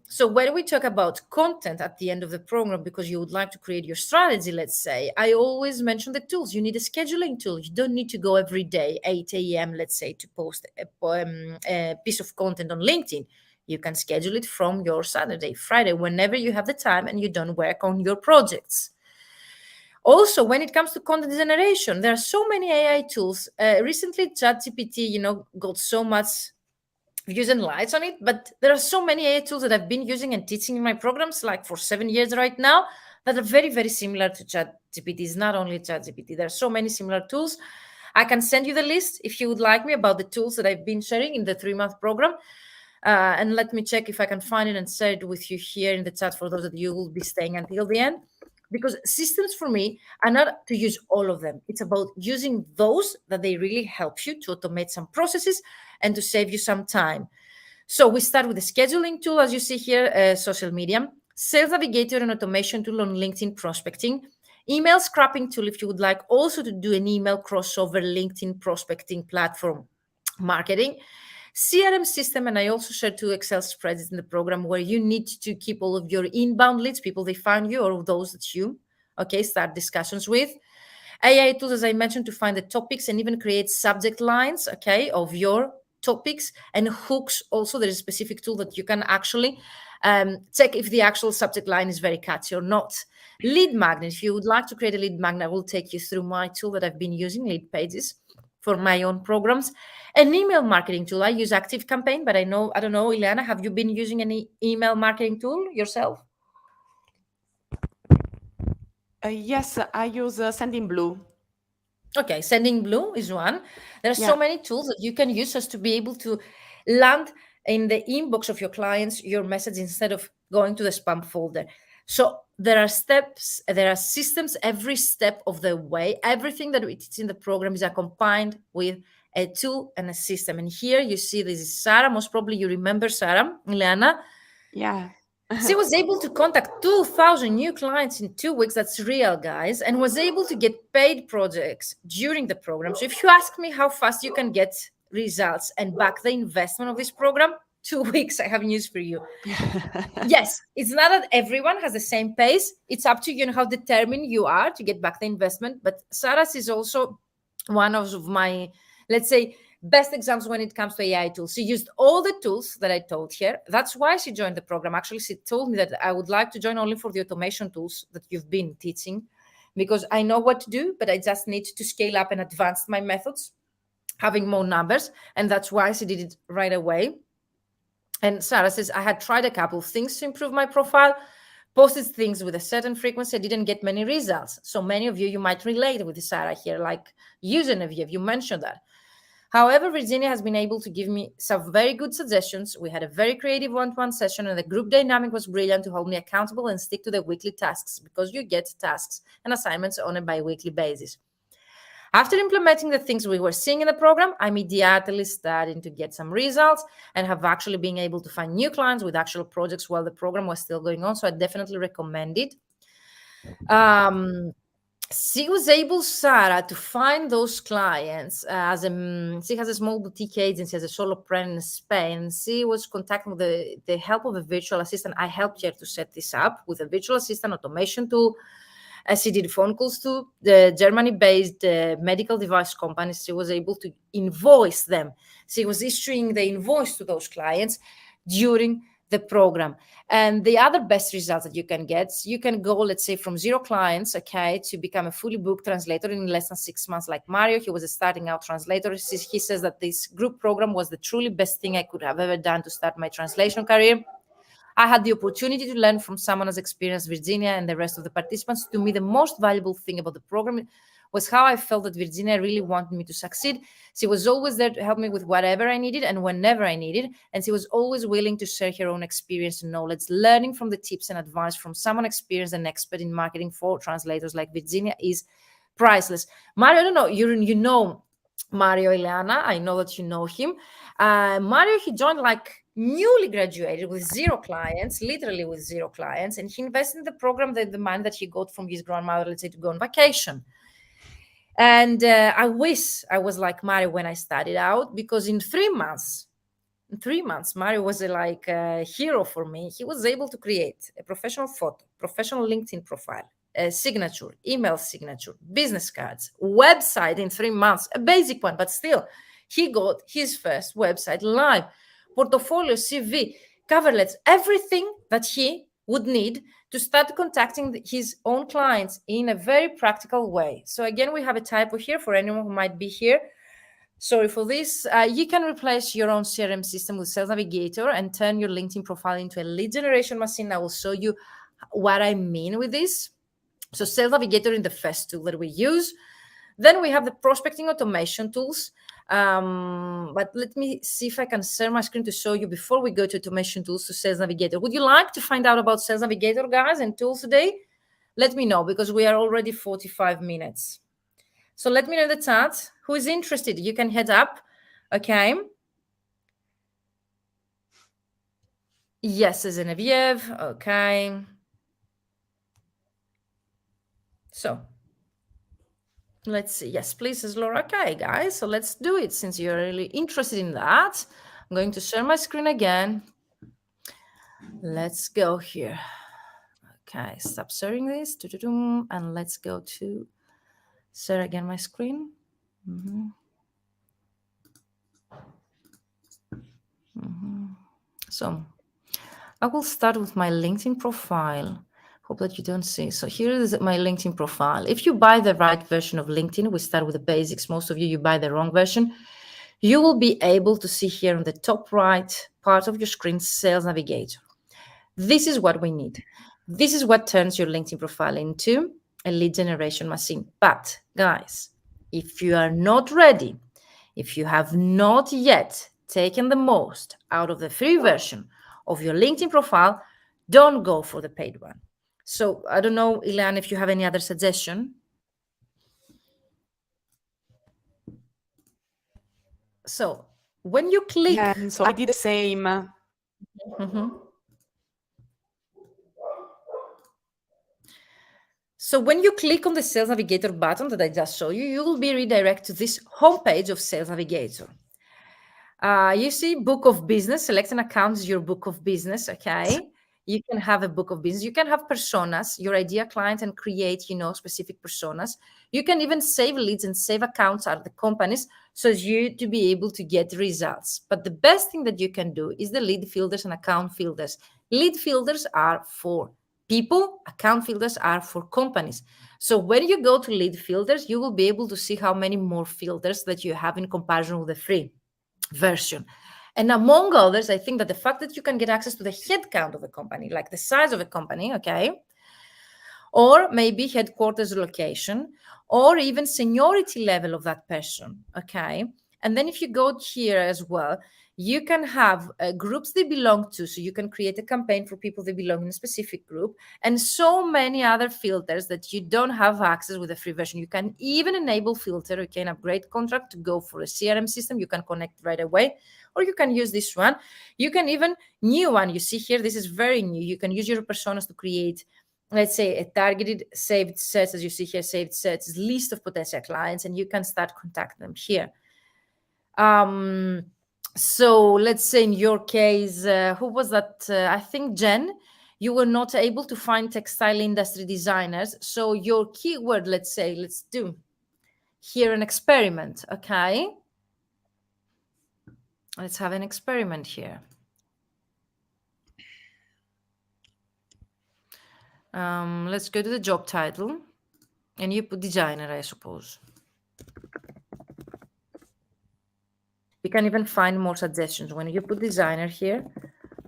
So when we talk about content at the end of the program, because you would like to create your strategy, let's say, I always mention the tools. You need a scheduling tool. You don't need to go every day, 8 a.m., let's say, to post a piece of content on LinkedIn. You can schedule it from your Saturday, Friday, whenever you have the time and you don't work on your projects. Also, when it comes to content generation, there are so many AI tools. Recently, ChatGPT, got so much views and lights on it, but there are so many AI tools that I've been using and teaching in my programs, like for 7 years right now, that are very, very similar to ChatGPT. It's not only ChatGPT. There are so many similar tools. I can send you the list if you would like me about the tools that I've been sharing in the 3-month program. And let me check if I can find it and share it with you here in the chat for those of you who will be staying until the end. Because systems for me are not to use all of them. It's about using those that they really help you to automate some processes and to save you some time. So we start with the scheduling tool, as you see here, social media, sales navigator and automation tool on LinkedIn prospecting, email scrapping tool if you would like also to do an email crossover LinkedIn prospecting platform marketing, CRM system, and I also share 2 Excel spreadsheets in the program where you need to keep all of your inbound leads, people they find you or those that you, start discussions with. AI tools, as I mentioned, to find the topics and even create subject lines, of your topics and hooks. Also, there is a specific tool that you can actually check if the actual subject line is very catchy or not. Lead magnet. If you would like to create a lead magnet, I will take you through my tool that I've been using, Lead Pages, for my own programs. An email marketing tool. I use Active Campaign, but I don't know, Ileana, have you been using any email marketing tool yourself? Yes, I use Sending Blue. Okay, Sending Blue is one. There are so Yeah. many tools that you can use just to be able to land in the inbox of your clients your message instead of going to the spam folder. So there are steps, there are systems every step of the way. Everything that we teach in the program is combined with a tool and a system. And here you see this is Sarah. Most probably you remember Sarah, Ileana. Yeah. She was able to contact 2,000 new clients in 2 weeks. That's real, guys, and was able to get paid projects during the program. So if you ask me how fast you can get results and back the investment of this program, 2 weeks, I have news for you. Yes, it's not that everyone has the same pace. It's up to you how determined you are to get back the investment. But Sarah's is also one of my, let's say, best examples when it comes to AI tools. She used all the tools that I told here. That's why she joined the program. Actually, she told me that I would like to join only for the automation tools that you've been teaching, because I know what to do, but I just need to scale up and advance my methods, having more numbers. And that's why she did it right away. And Sarah says, I had tried a couple of things to improve my profile, posted things with a certain frequency. I didn't get many results. So many of you might relate with Sarah here, like you, Genevieve, you mentioned that. However, Virginia has been able to give me some very good suggestions. We had a very creative one-to-one session, and the group dynamic was brilliant to hold me accountable and stick to the weekly tasks, because you get tasks and assignments on a bi-weekly basis. After implementing the things we were seeing in the program, I immediately started to get some results and have actually been able to find new clients with actual projects while the program was still going on. So I definitely recommend it. She was able, Sarah, to find those clients she has a small boutique agency as a solopreneur in Spain. She was contacting with the help of a virtual assistant. I helped her to set this up with a virtual assistant automation tool. She did phone calls to the Germany-based medical device companies. She was able to invoice them. She was issuing the invoice to those clients during the program. And the other best results that you can get, you can go, let's say, from 0 clients, to become a fully booked translator in less than 6 months. Like Mario, he was a starting out translator. He says that this group program was the truly best thing I could have ever done to start my translation career. I had the opportunity to learn from someone as experienced Virginia and the rest of the participants. To me, the most valuable thing about the program was how I felt that Virginia really wanted me to succeed. She was always there to help me with whatever I needed and whenever I needed. And she was always willing to share her own experience and knowledge. Learning from the tips and advice from someone experienced and expert in marketing for translators like Virginia is priceless. Mario, I don't know, you know Mario, Ileana. I know that you know him. Mario, he joined like newly graduated with 0 clients, literally with 0 clients, and he invested in the program that the money that he got from his grandmother, let's say, to go on vacation. And I wish I was like Mario when I started out, because in 3 months, Mario was like a hero for me. He was able to create a professional photo, professional LinkedIn profile, a signature, email signature, business cards, website in 3 months, a basic one, but still, he got his first website live, portfolio, CV, cover letters, everything that he would need to start contacting his own clients in a very practical way. So again, we have a typo here for anyone who might be here. Sorry for this. You can replace your own CRM system with Sales Navigator and turn your LinkedIn profile into a lead generation machine. I will show you what I mean with this. So Sales Navigator is the first tool that we use. Then we have the prospecting automation tools. But let me see if I can share my screen to show you before we go to automation tools to Sales Navigator. Would you like to find out about Sales Navigator, guys, and tools today? Let me know, because we are already 45 minutes. So let me know in the chat who is interested. You can head up. Okay. Yes, Genevieve. Okay. So let's see. Yes, please, says Laura. Okay, guys. So let's do it since you're really interested in that. I'm going to share my screen again. Let's go here. Okay, stop sharing this. And let's go to share again my screen. So I will start with my LinkedIn profile. Hope that you don't see. So here is my LinkedIn profile. If you buy the right version of LinkedIn, we start with the basics. Most of you buy the wrong version. You will be able to see here on the top right part of your screen, Sales Navigator. This is what we need. This is what turns your LinkedIn profile into a lead generation machine. But guys, if you are not ready, if you have not yet taken the most out of the free version of your LinkedIn profile, don't go for the paid one. So I don't know, Ilan, if you have any other suggestion. So when you click, Yeah, so I did the same. So when you click on the Sales Navigator button that I just showed you, you will be redirected to this homepage of Sales Navigator. You see book of business, select an account as your book of business, okay? You can have a book of business. You can have personas, your ideal client, and create, specific personas. You can even save leads and save accounts at the companies so as you to be able to get results. But the best thing that you can do is the lead filters and account filters. Lead filters are for people, account filters are for companies. So when you go to lead filters, you will be able to see how many more filters that you have in comparison with the free version. And among others, I think that the fact that you can get access to the headcount of a company, like the size of a company, okay, or maybe headquarters location, or even seniority level of that person, okay. And then if you go here as well, you can have groups they belong to, so you can create a campaign for people that belong in a specific group, and so many other filters that you don't have access with the free version. You can even enable filter. You can upgrade contract to go for a CRM system. You can connect right away, or you can use this one. You can even new one. You see here, this is very new. You can use your personas to create, let's say, a targeted saved sets, as you see here, saved sets, list of potential clients, and you can start contacting them here. So let's say in your case, who was that? I think Jen, you were not able to find textile industry designers. So your keyword, let's say, let's do here an experiment, okay? Let's have an experiment here. Let's go to the job title, and you put designer, I suppose. You can even find more suggestions when you put designer here.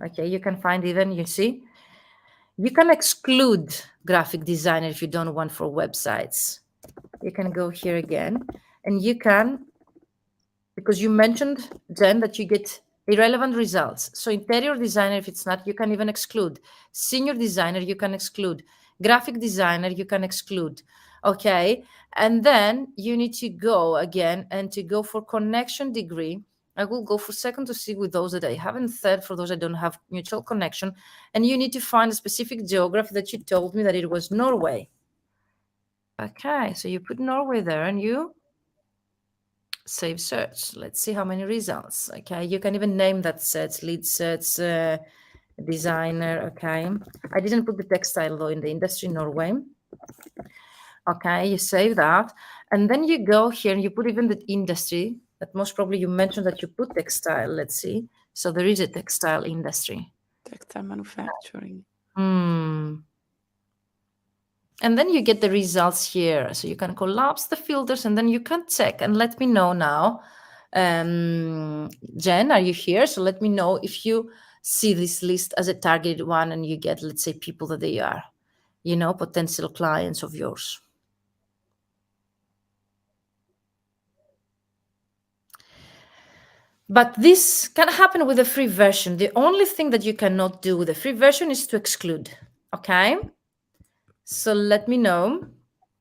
Okay, you can find even, you see, you can exclude graphic designer if you don't want for websites. You can go here again, and you can, because you mentioned, Jen, that you get irrelevant results. So interior designer, if it's not, you can even exclude. Senior designer, you can exclude. Graphic designer, you can exclude. Okay, and then you need to go again and to go for connection degree I will go for second to see with those that I have, and third for those I don't have mutual connection. And you need to find a specific geography that you told me that it was Norway. Okay, so you put Norway there and you save search. Let's see how many results. Okay, you can even name that search, lead search, designer. Okay, I didn't put the textile though in the industry Norway. Okay, you save that, and then you go here and you put even the industry that most probably you mentioned that you put textile. Let's see. So there is a textile industry. Textile manufacturing. And then you get the results here. So you can collapse the filters and then you can check and let me know now. Jen, are you here? So let me know if you see this list as a targeted one and you get, let's say, people that they are, potential clients of yours. But this can happen with the free version. The only thing that you cannot do with the free version is to exclude. Okay? So let me know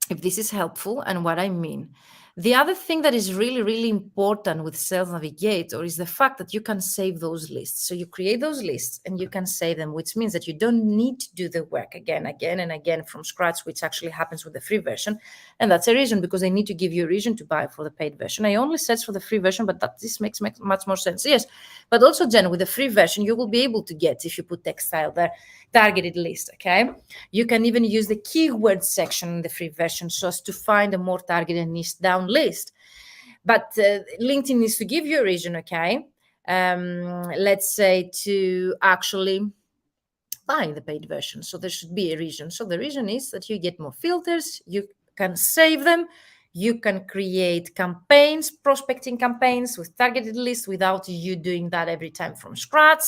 if this is helpful and what I mean. The other thing that is really, really important with Sales Navigator is the fact that you can save those lists. So you create those lists and you can save them, which means that you don't need to do the work again and again from scratch, which actually happens with the free version. And that's a reason, because they need to give you a reason to buy for the paid version. I only search for the free version, but this makes much more sense. Yes, but also, Jen, with the free version, you will be able to get, if you put textile there, targeted list, okay? You can even use the keyword section in the free version so as to find a more targeted niche down list. But LinkedIn needs to give you a reason, okay? Let's say to actually buy the paid version. So there should be a reason. So the reason is that you get more filters, you can save them, you can create campaigns, prospecting campaigns with targeted lists without you doing that every time from scratch.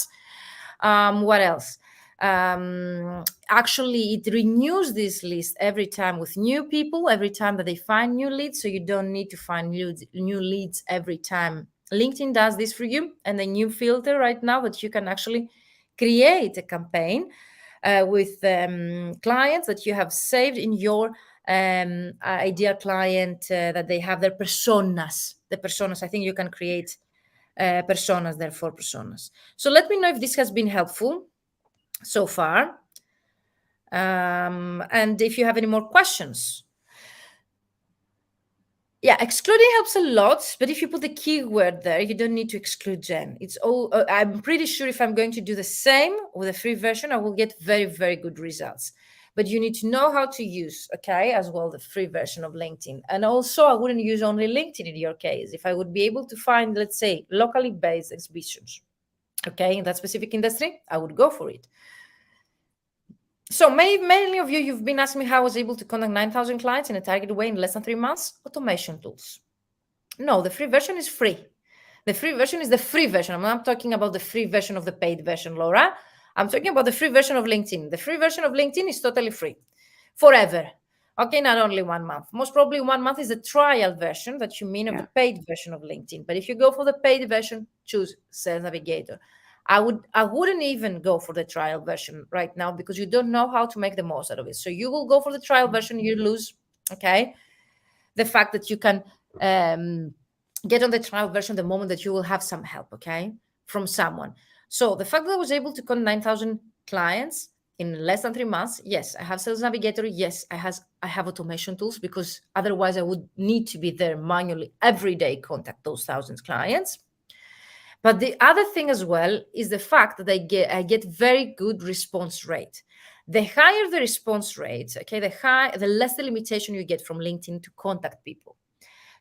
What else? Actually, it renews this list every time with new people, every time that they find new leads. So you don't need to find new leads every time. LinkedIn does this for you. And a new filter right now that you can actually create a campaign with clients that you have saved in your ideal client, that they have their personas. The personas, I think you can create personas, therefore personas. So let me know if this has been helpful so far. And if you have any more questions. Yeah, excluding helps a lot, but if you put the keyword there, you don't need to exclude Jen. It's all, I'm pretty sure if I'm going to do the same with a free version, I will get very, very good results. But you need to know how to use, okay, as well, the free version of LinkedIn. And also, I wouldn't use only LinkedIn in your case. If I would be able to find, let's say, locally based exhibitions, okay, in that specific industry, I would go for it. So many of you, you've been asking me how I was able to contact 9,000 clients in a targeted way in less than 3 months. Automation tools. No, the free version is free. The free version is the free version. I'm not talking about the free version of the paid version, Laura. I'm talking about the free version of LinkedIn. The free version of LinkedIn is totally free forever. Okay, not only 1 month. Most probably 1 month is the trial version that you mean of the paid version of LinkedIn. But if you go for the paid version, choose Sales Navigator. I wouldn't even go for the trial version right now because you don't know how to make the most out of it. So you will go for the trial version, you lose, okay? The fact that you can get on the trial version the moment that you will have some help, okay, from someone. So the fact that I was able to contact 9,000 clients in less than 3 months, yes, I have Sales Navigator, yes, I have automation tools, because otherwise I would need to be there manually every day, contact those thousands clients. But the other thing as well is the fact that I get very good response rate. The higher the response rate, okay, the less the limitation you get from LinkedIn to contact people.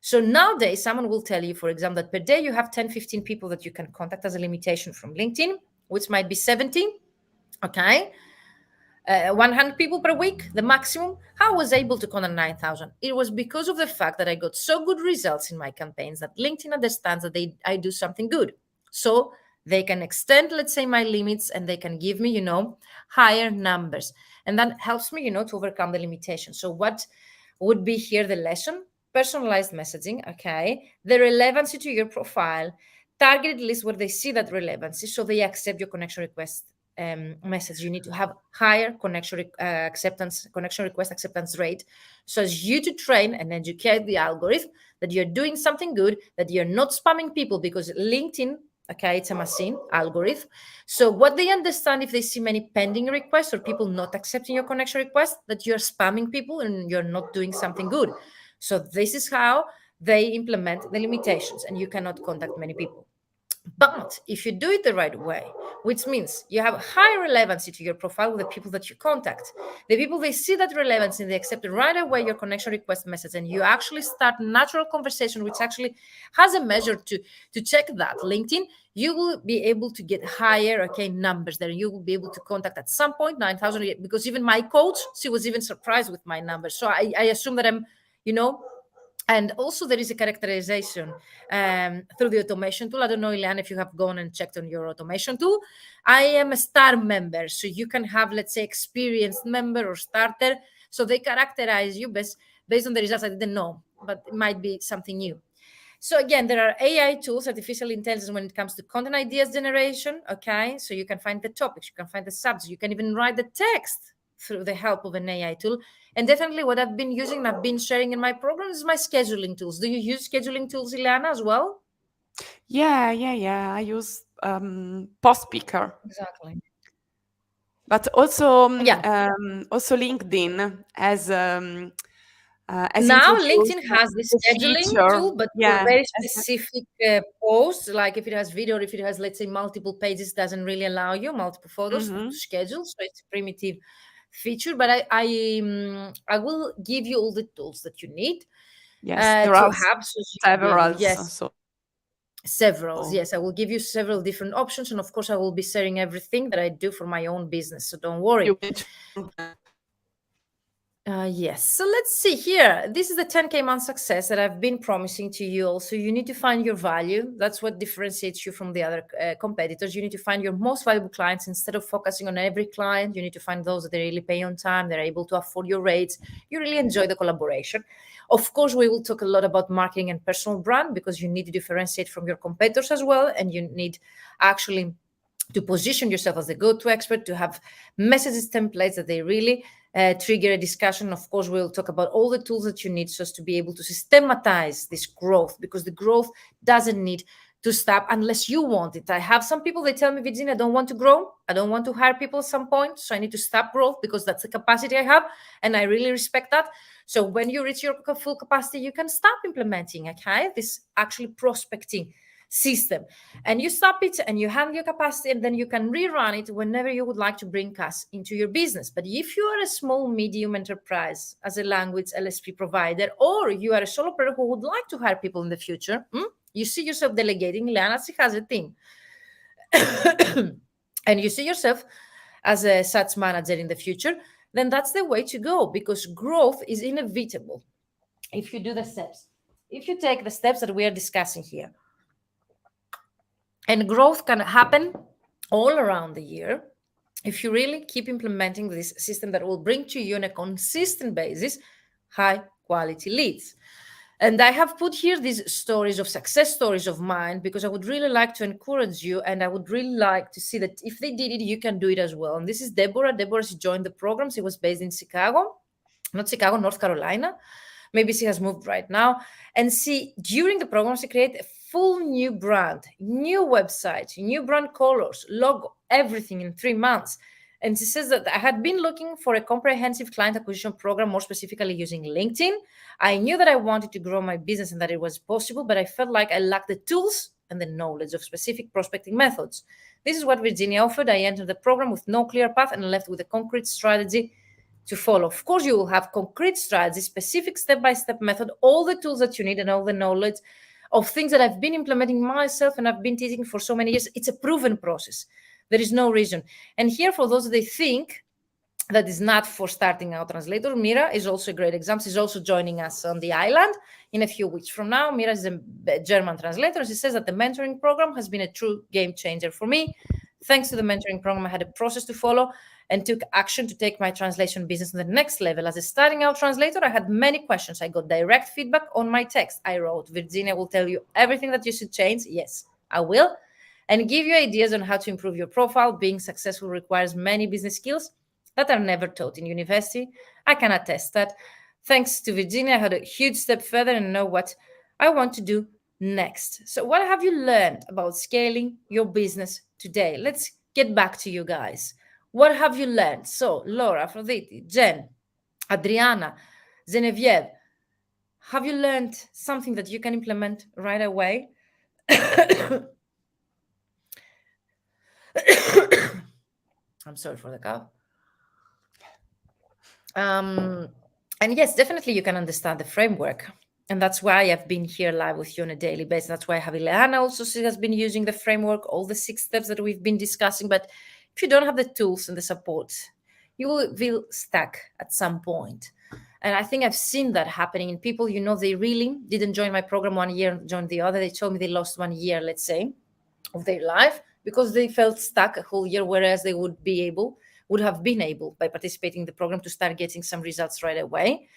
So nowadays, someone will tell you, for example, that per day you have 10, 15 people that you can contact as a limitation from LinkedIn, which might be 70, okay? 100 people per week, the maximum. How I was able to contact 9,000? It was because of the fact that I got so good results in my campaigns that LinkedIn understands that I do something good. So they can extend, let's say, my limits, and they can give me, higher numbers. And that helps me, to overcome the limitation. So what would be here the lesson? Personalized messaging, okay? The relevancy to your profile, targeted list where they see that relevancy, so they accept your connection request message. You need to have higher connection request acceptance rate, so as you to train and educate the algorithm that you're doing something good, that you're not spamming people, because LinkedIn, okay, it's a machine algorithm. So what they understand, if they see many pending requests or people not accepting your connection request, that you're spamming people and you're not doing something good. So this is how they implement the limitations, and you cannot contact many people. But if you do it the right way, which means you have high relevancy to your profile with the people that you contact, the people, they see that relevance and they accept right away your connection request message, and you actually start natural conversation, which actually has a measure to check that LinkedIn, you will be able to get higher, okay, numbers there. You will be able to contact at some point 9,000, because even my coach, she was even surprised with my numbers. So I assume that I'm, you know, and also there is a characterization through the automation tool. I don't know, Ileana, if you have gone and checked on your automation tool. I am a star member. So you can have, let's say, experienced member or starter. So they characterize you based on the results. I didn't know, but it might be something new. So again, there are AI tools, artificial intelligence, when it comes to content ideas generation. Okay, so you can find the topics, you can find the subjects, you can even write the text through the help of an AI tool. And definitely what I've been using and I've been sharing in my program is my scheduling tools. Do you use scheduling tools, Ileana, as well? Yeah. I use Post Speaker, Exactly. but also Yeah. also LinkedIn has Now introduced LinkedIn has the the scheduling feature. tool, but for Yeah, very as specific posts, like if it has video, or if it has, let's say, multiple pages, doesn't really allow you multiple photos to mhm. schedule. So it's a primitive feature, but I will give you all the tools that you need Yes, there to are have. So you will be able, several. yes, So several. Yes, I will give you several different options, and of course, I will be sharing everything that I do for my own business. So don't worry. you mentioned Yes. So let's see here. This is the 10K month success that I've been promising to you. Also, you need to find your value. That's what differentiates you from the other competitors. You need to find your most valuable clients instead of focusing on every client. You need to find those that they really pay on time, they're able to afford your rates. You really enjoy the collaboration. Of course, we will talk a lot about marketing and personal brand, because you need to differentiate from your competitors as well. And you need actually to position yourself as the go-to expert, to have messages templates that they really trigger a discussion. Of course, we'll talk about all the tools that you need so as to be able to systematize this growth, because the growth doesn't need to stop unless you want it. I have some people, they tell me, Virginia, I don't want to grow. I don't want to hire people at some point. So I need to stop growth because that's the capacity I have. And I really respect that. So when you reach your full capacity, you can stop implementing, okay, this actually prospecting system, and you stop it and you handle your capacity, and then you can rerun it whenever you would like to bring cash into your business. But if you are a small medium enterprise as a language LSP provider, or you are a solopreneur who would like to hire people in the future, you see yourself delegating, Leana, she has a team and you see yourself as a such manager in the future, then that's the way to go, because growth is inevitable if you do the steps, if you take the steps that we are discussing here. And growth can happen all around the year if you really keep implementing this system that will bring to you on a consistent basis high quality leads. And I have put here these stories of success stories of mine, because I would really like to encourage you, and I would really like to see that if they did it, you can do it as well. And this is Deborah. Deborah, she joined the program. She was based in Chicago, not Chicago, North Carolina. Maybe she has moved right now. And she, during the program, she created a full new brand, new website, new brand colors, logo, everything in 3 months. And she says that I had been looking for a comprehensive client acquisition program, more specifically using LinkedIn. I knew that I wanted to grow my business and that it was possible, but I felt like I lacked the tools and the knowledge of specific prospecting methods. This is what Virginia offered. I entered the program with no clear path and left with a concrete strategy to follow. Of course, you will have concrete strategy, specific step-by-step method, all the tools that you need and all the knowledge of things that I've been implementing myself and I've been teaching for so many years. It's a proven process. There is no reason. And here, for those that think that is not for starting out translator, Mira is also a great example. She's also joining us on the island in a few weeks from now. Mira is a German translator. She says that the mentoring program has been a true game changer for me. Thanks to the mentoring program, I had a process to follow and took action to take my translation business to the next level. As a starting out translator, I had many questions. I got direct feedback on my text. I wrote, Virginia will tell you everything that you should change. Yes, I will. And give you ideas on how to improve your profile. Being successful requires many business skills that are never taught in university. I can attest that. Thanks to Virginia, I had a huge step further and know what I want to do next. So, what have you learned about scaling your business today? Let's get back to you guys. What have you learned? So, Laura, Aphrodite, Jen, Adriana, Genevieve, have you learned something that you can implement right away? I'm sorry for the cough. Um, and yes, definitely you can understand the framework. And that's why I've been here live with you on a daily basis. That's why Ileana also has been using the framework, all the 6 steps that we've been discussing. But if you don't have the tools and the support, you will feel stuck at some point. And I think I've seen that happening in people, they really didn't join my program 1 year and joined the other. They told me they lost 1 year, let's say, of their life because they felt stuck a whole year, whereas they would have been able by participating in the program to start getting some results right away.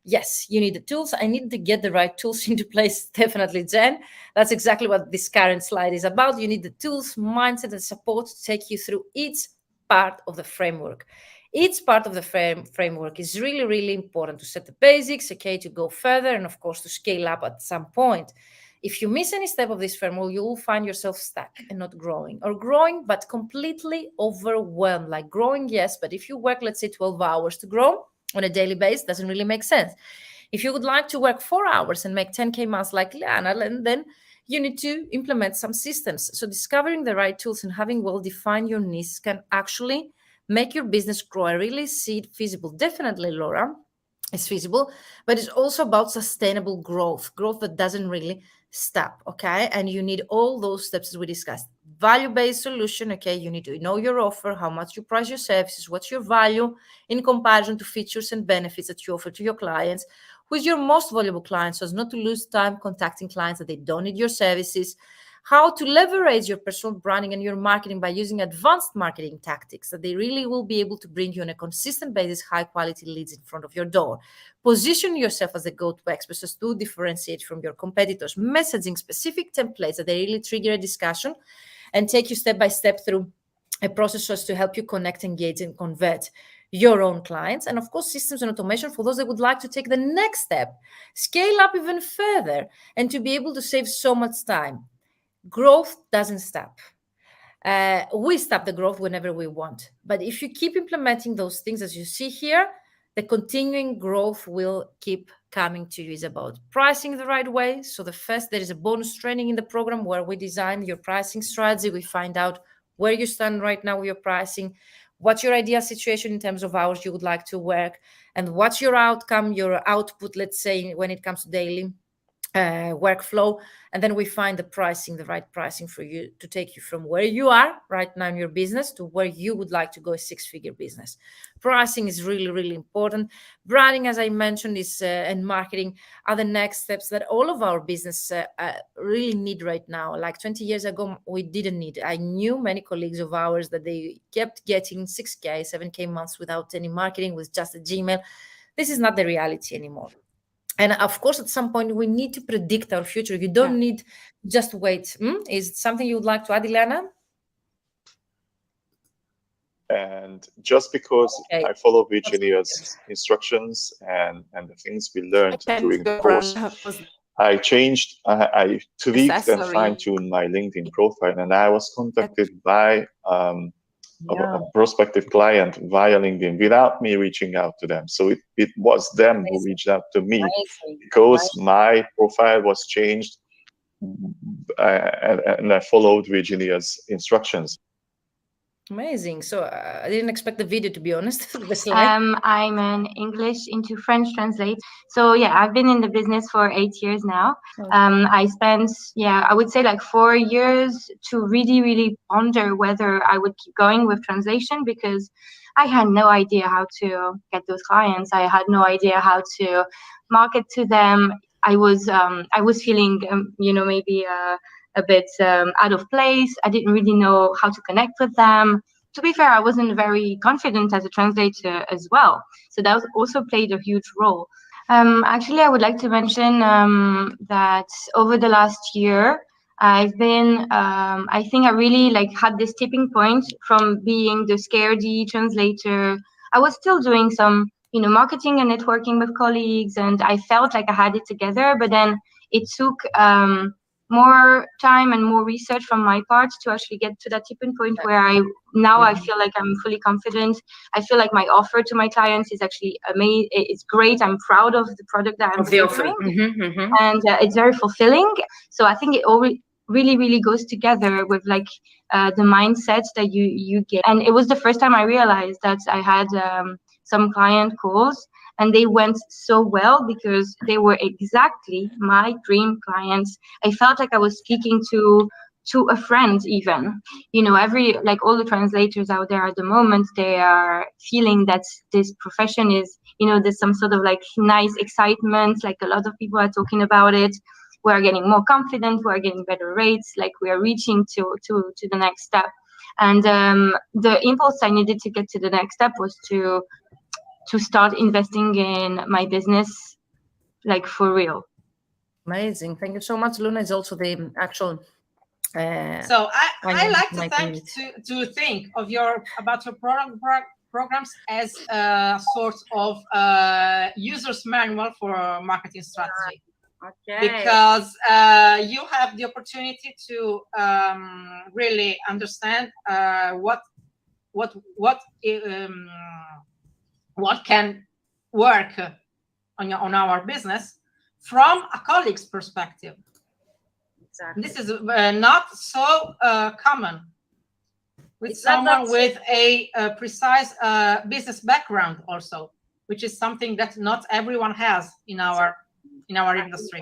Yes, you need the tools. I need to get the right tools into place. Definitely, Jen. That's exactly what this current slide is about. You need the tools, mindset, and support to take you through each part of the framework. Each part of the framework is really, really important to set the basics, okay, to go further, and of course to scale up at some point. If you miss any step of this framework, you will find yourself stuck and not growing, or growing but completely overwhelmed. Like growing, yes, but if you work, let's say, 12 hours to grow on a daily basis, doesn't really make sense. If you would like to work 4 hours and make 10K months like Liana, then you need to implement some systems. So discovering the right tools and having well-defined your needs can actually make your business grow. I really see it feasible. Definitely, Laura, it's feasible, but it's also about sustainable growth that doesn't really stop. Okay. And you need all those steps as we discussed. Value-based solution. Okay. You need to know your offer, how much you price your services, what's your value in comparison to features and benefits that you offer to your clients, who's your most valuable client, so as not to lose time contacting clients that they don't need your services, how to leverage your personal branding and your marketing by using advanced marketing tactics that they really will be able to bring you on a consistent basis high quality leads in front of your door. Position yourself as a go-to expert so as to differentiate from your competitors, messaging specific templates that they really trigger a discussion and take you step by step through a process so as to help you connect, engage, and convert your own clients. And of course, systems and automation for those that would like to take the next step, scale up even further, and to be able to save so much time. Growth doesn't stop. We stop the growth whenever we want. But if you keep implementing those things, as you see here, the continuing growth will keep coming to you. Is about pricing the right way. So there is a bonus training in the program where we design your pricing strategy. We find out where you stand right now with your pricing, what's your ideal situation in terms of hours you would like to work, and what's your outcome, your output, let's say, when it comes to daily workflow. And then we find the right pricing for you to take you from where you are right now in your business to where you would like to go, a 6-figure business. Pricing is really, really important. Branding, as I mentioned, is and marketing are the next steps that all of our business really need right now. Like 20 years ago, we didn't need. I knew many colleagues of ours that they kept getting 6K, 7K months without any marketing, with just a Gmail. This is not the reality anymore. And of course, at some point, we need to predict our future. You don't need just wait. Is it something you would like to add, Ileana? And just because I follow Virginia's instructions and the things we learned during the course, I tweaked and fine-tuned my LinkedIn profile, and I was contacted by a prospective client via LinkedIn without me reaching out to them. So it was them who reached out to me because my profile was changed and I followed Virginia's instructions. Amazing. So I didn't expect the video, to be honest. I'm an English into French translate. So yeah, I've been in the business for 8 years now. I spent, I would say like 4 years to really, really ponder whether I would keep going with translation, because I had no idea how to get those clients. I had no idea how to market to them. I was feeling, maybe a bit out of place. I didn't really know how to connect with them. To be fair, I wasn't very confident as a translator as well. So that also played a huge role. Actually, I would like to mention that over the last year, I've been, I think I really had this tipping point from being the scaredy translator. I was still doing some marketing and networking with colleagues, and I felt like I had it together. But then it took more time and more research from my part to actually get to that tipping point where I feel like I'm fully confident. I feel like my offer to my clients is actually amazing. It's great. I'm proud of the product that I'm delivering, and it's very fulfilling. So I think it all really, really goes together with like the mindset that you get. And it was the first time I realized that I had some client calls, and they went so well because they were exactly my dream clients. I felt like I was speaking to a friend even. All the translators out there at the moment, they are feeling that this profession is, there's some sort of like nice excitement, like a lot of people are talking about it. We are getting more confident, we are getting better rates, like we are reaching to the next step. And the impulse I needed to get to the next step was to start investing in my business, like for real. Amazing. Thank you so much. Luna is also the actual. So I like to think of about your programs as a sort of user's manual for marketing strategy. Okay. Because you have the opportunity to really understand what can work on our business from a colleague's perspective. Exactly. This is not so common with someone with a precise business background also, which is something that not everyone has in our industry.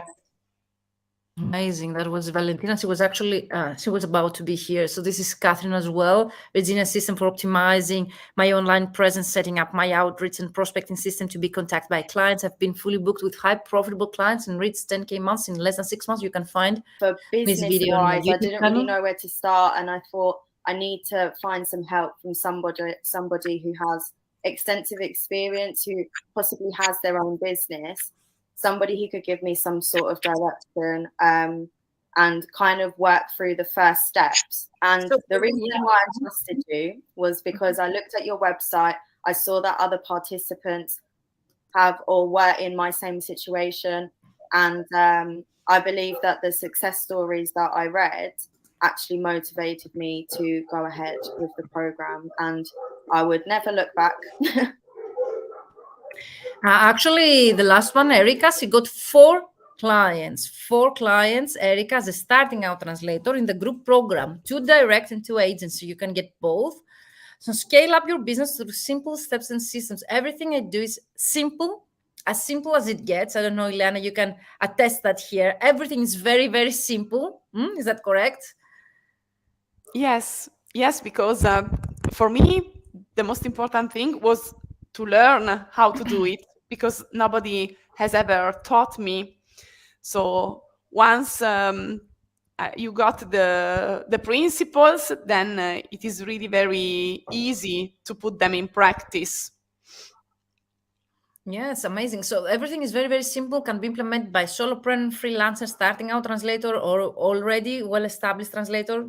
Amazing. That was Valentina. She was actually, she was about to be here. So this is Catherine as well. Regina system for optimizing my online presence, setting up my outreach and prospecting system to be contacted by clients. I've been fully booked with high profitable clients and reached 10K months in less than 6 months. You can find for business-wise, I didn't really know where to start. And I thought I need to find some help from somebody who has extensive experience, who possibly has their own business. Somebody who could give me some sort of direction and kind of work through the first steps. And the reason why I trusted you was because I looked at your website. I saw that other participants have or were in my same situation. And I believe that the success stories that I read actually motivated me to go ahead with the program. And I would never look back. Actually, the last one, Erica, she got 4 clients. 4 clients, Erica, as a starting out translator in the group program, 2 direct and 2 agents, so you can get both. So scale up your business through simple steps and systems. Everything I do is simple as it gets. I don't know, Ileana, you can attest that here. Everything is very, very simple. Is that correct? Yes, because for me, the most important thing was to learn how to do it, because nobody has ever taught me. So once you got the principles, then it is really very easy to put them in practice. Yes, amazing. So everything is very, very simple, can be implemented by solopreneur, freelancer, starting out translator, or already well-established translator.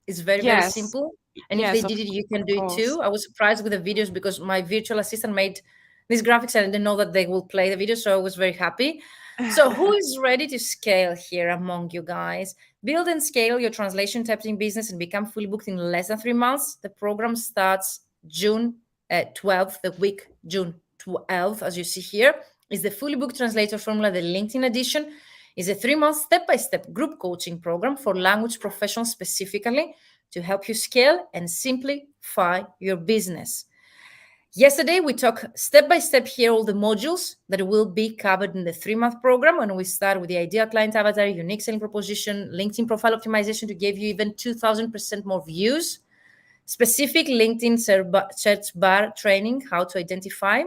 It's very, very simple. And if they did it, you can do it too. I was surprised with the videos because my virtual assistant made these graphics and I didn't know that they will play the video. So I was very happy. So who is ready to scale here among you guys? Build and scale your translation typing business and become fully booked in less than 3 months. The program starts June 12th, the week June 12th, as you see here, is the fully booked translator formula. The LinkedIn edition is a 3-month step-by-step group coaching program for language professionals specifically to help you scale and simplify your business. Yesterday, we talked step-by-step here all the modules that will be covered in the 3-month program. When we start with the ideal client avatar, unique selling proposition, LinkedIn profile optimization to give you even 2,000% more views, specific LinkedIn search bar training, how to identify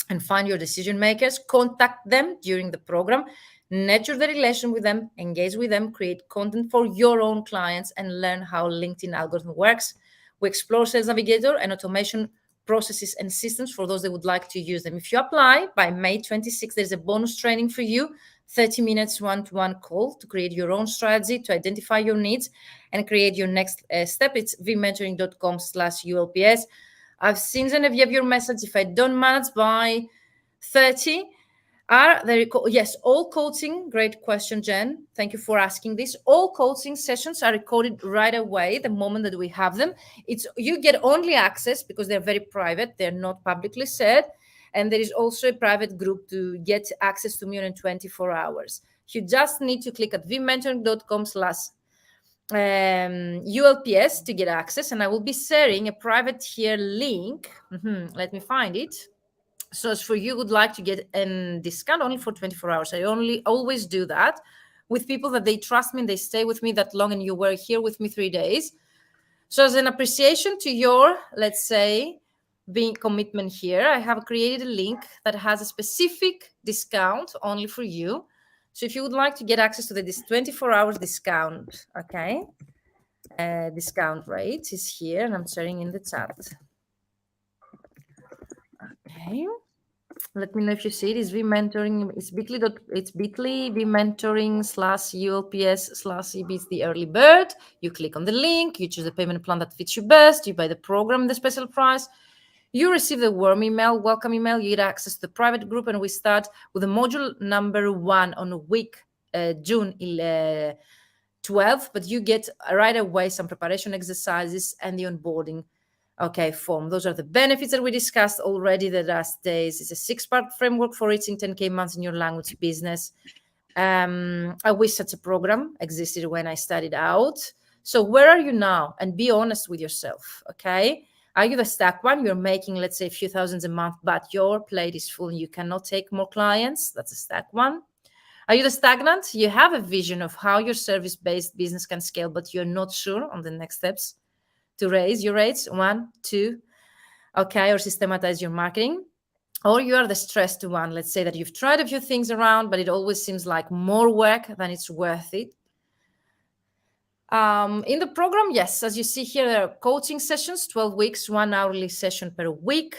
and find your decision makers, contact them during the program, nurture the relation with them, engage with them, create content for your own clients, and learn how LinkedIn algorithm works. We explore Sales Navigator and automation processes and systems for those that would like to use them. If you apply by May 26th, there's a bonus training for you, 30 minutes one-to-one call to create your own strategy, to identify your needs and create your next step. It's vmentoring.com/ULPS. I've seen Genevieve your message. If I don't manage by 30 are yes, all coaching, great question, Jen. Thank you for asking this. All coaching sessions are recorded right away the moment that we have them. You get only access because they're very private, they're not publicly said. And there is also a private group to get access to me in 24 hours. You just need to click at vmentoring.com/ULPS to get access. And I will be sharing a private here link. Let me find it. So as for you would like to get a discount only for 24 hours, I always do that with people that they trust me and they stay with me that long, and you were here with me 3 days. So as an appreciation to your, let's say, being commitment here, I have created a link that has a specific discount only for you. So if you would like to get access to this 24 hours discount, okay, discount rate is here, and I'm sharing in the chat. Okay, let me know if you see it. It's vmentoring. It's bit.ly vmentoring/ULPS/EB. It's the early bird. You click on the link. You choose the payment plan that fits you best. You buy the program, the special price. You receive the warm email, welcome email. You get access to the private group, and we start with the module number 1 on week June 12th. But you get right away some preparation exercises and the onboarding form. Those are the benefits that we discussed already the last days. It's a 6-part framework for reaching 10K months in your language business. I wish such a program existed when I started out. So where are you now? And be honest with yourself, okay? Are you the stuck one? You're making, let's say, a few thousands a month, but your plate is full and you cannot take more clients. That's a stuck one. Are you the stagnant? You have a vision of how your service-based business can scale, but you're not sure on the next steps to raise your rates, 1, 2, or systematize your marketing. Or you are the stressed one. Let's say that you've tried a few things around, but it always seems like more work than it's worth it. In the program, yes, as you see here, there are coaching sessions, 12 weeks, 1 hourly session per week,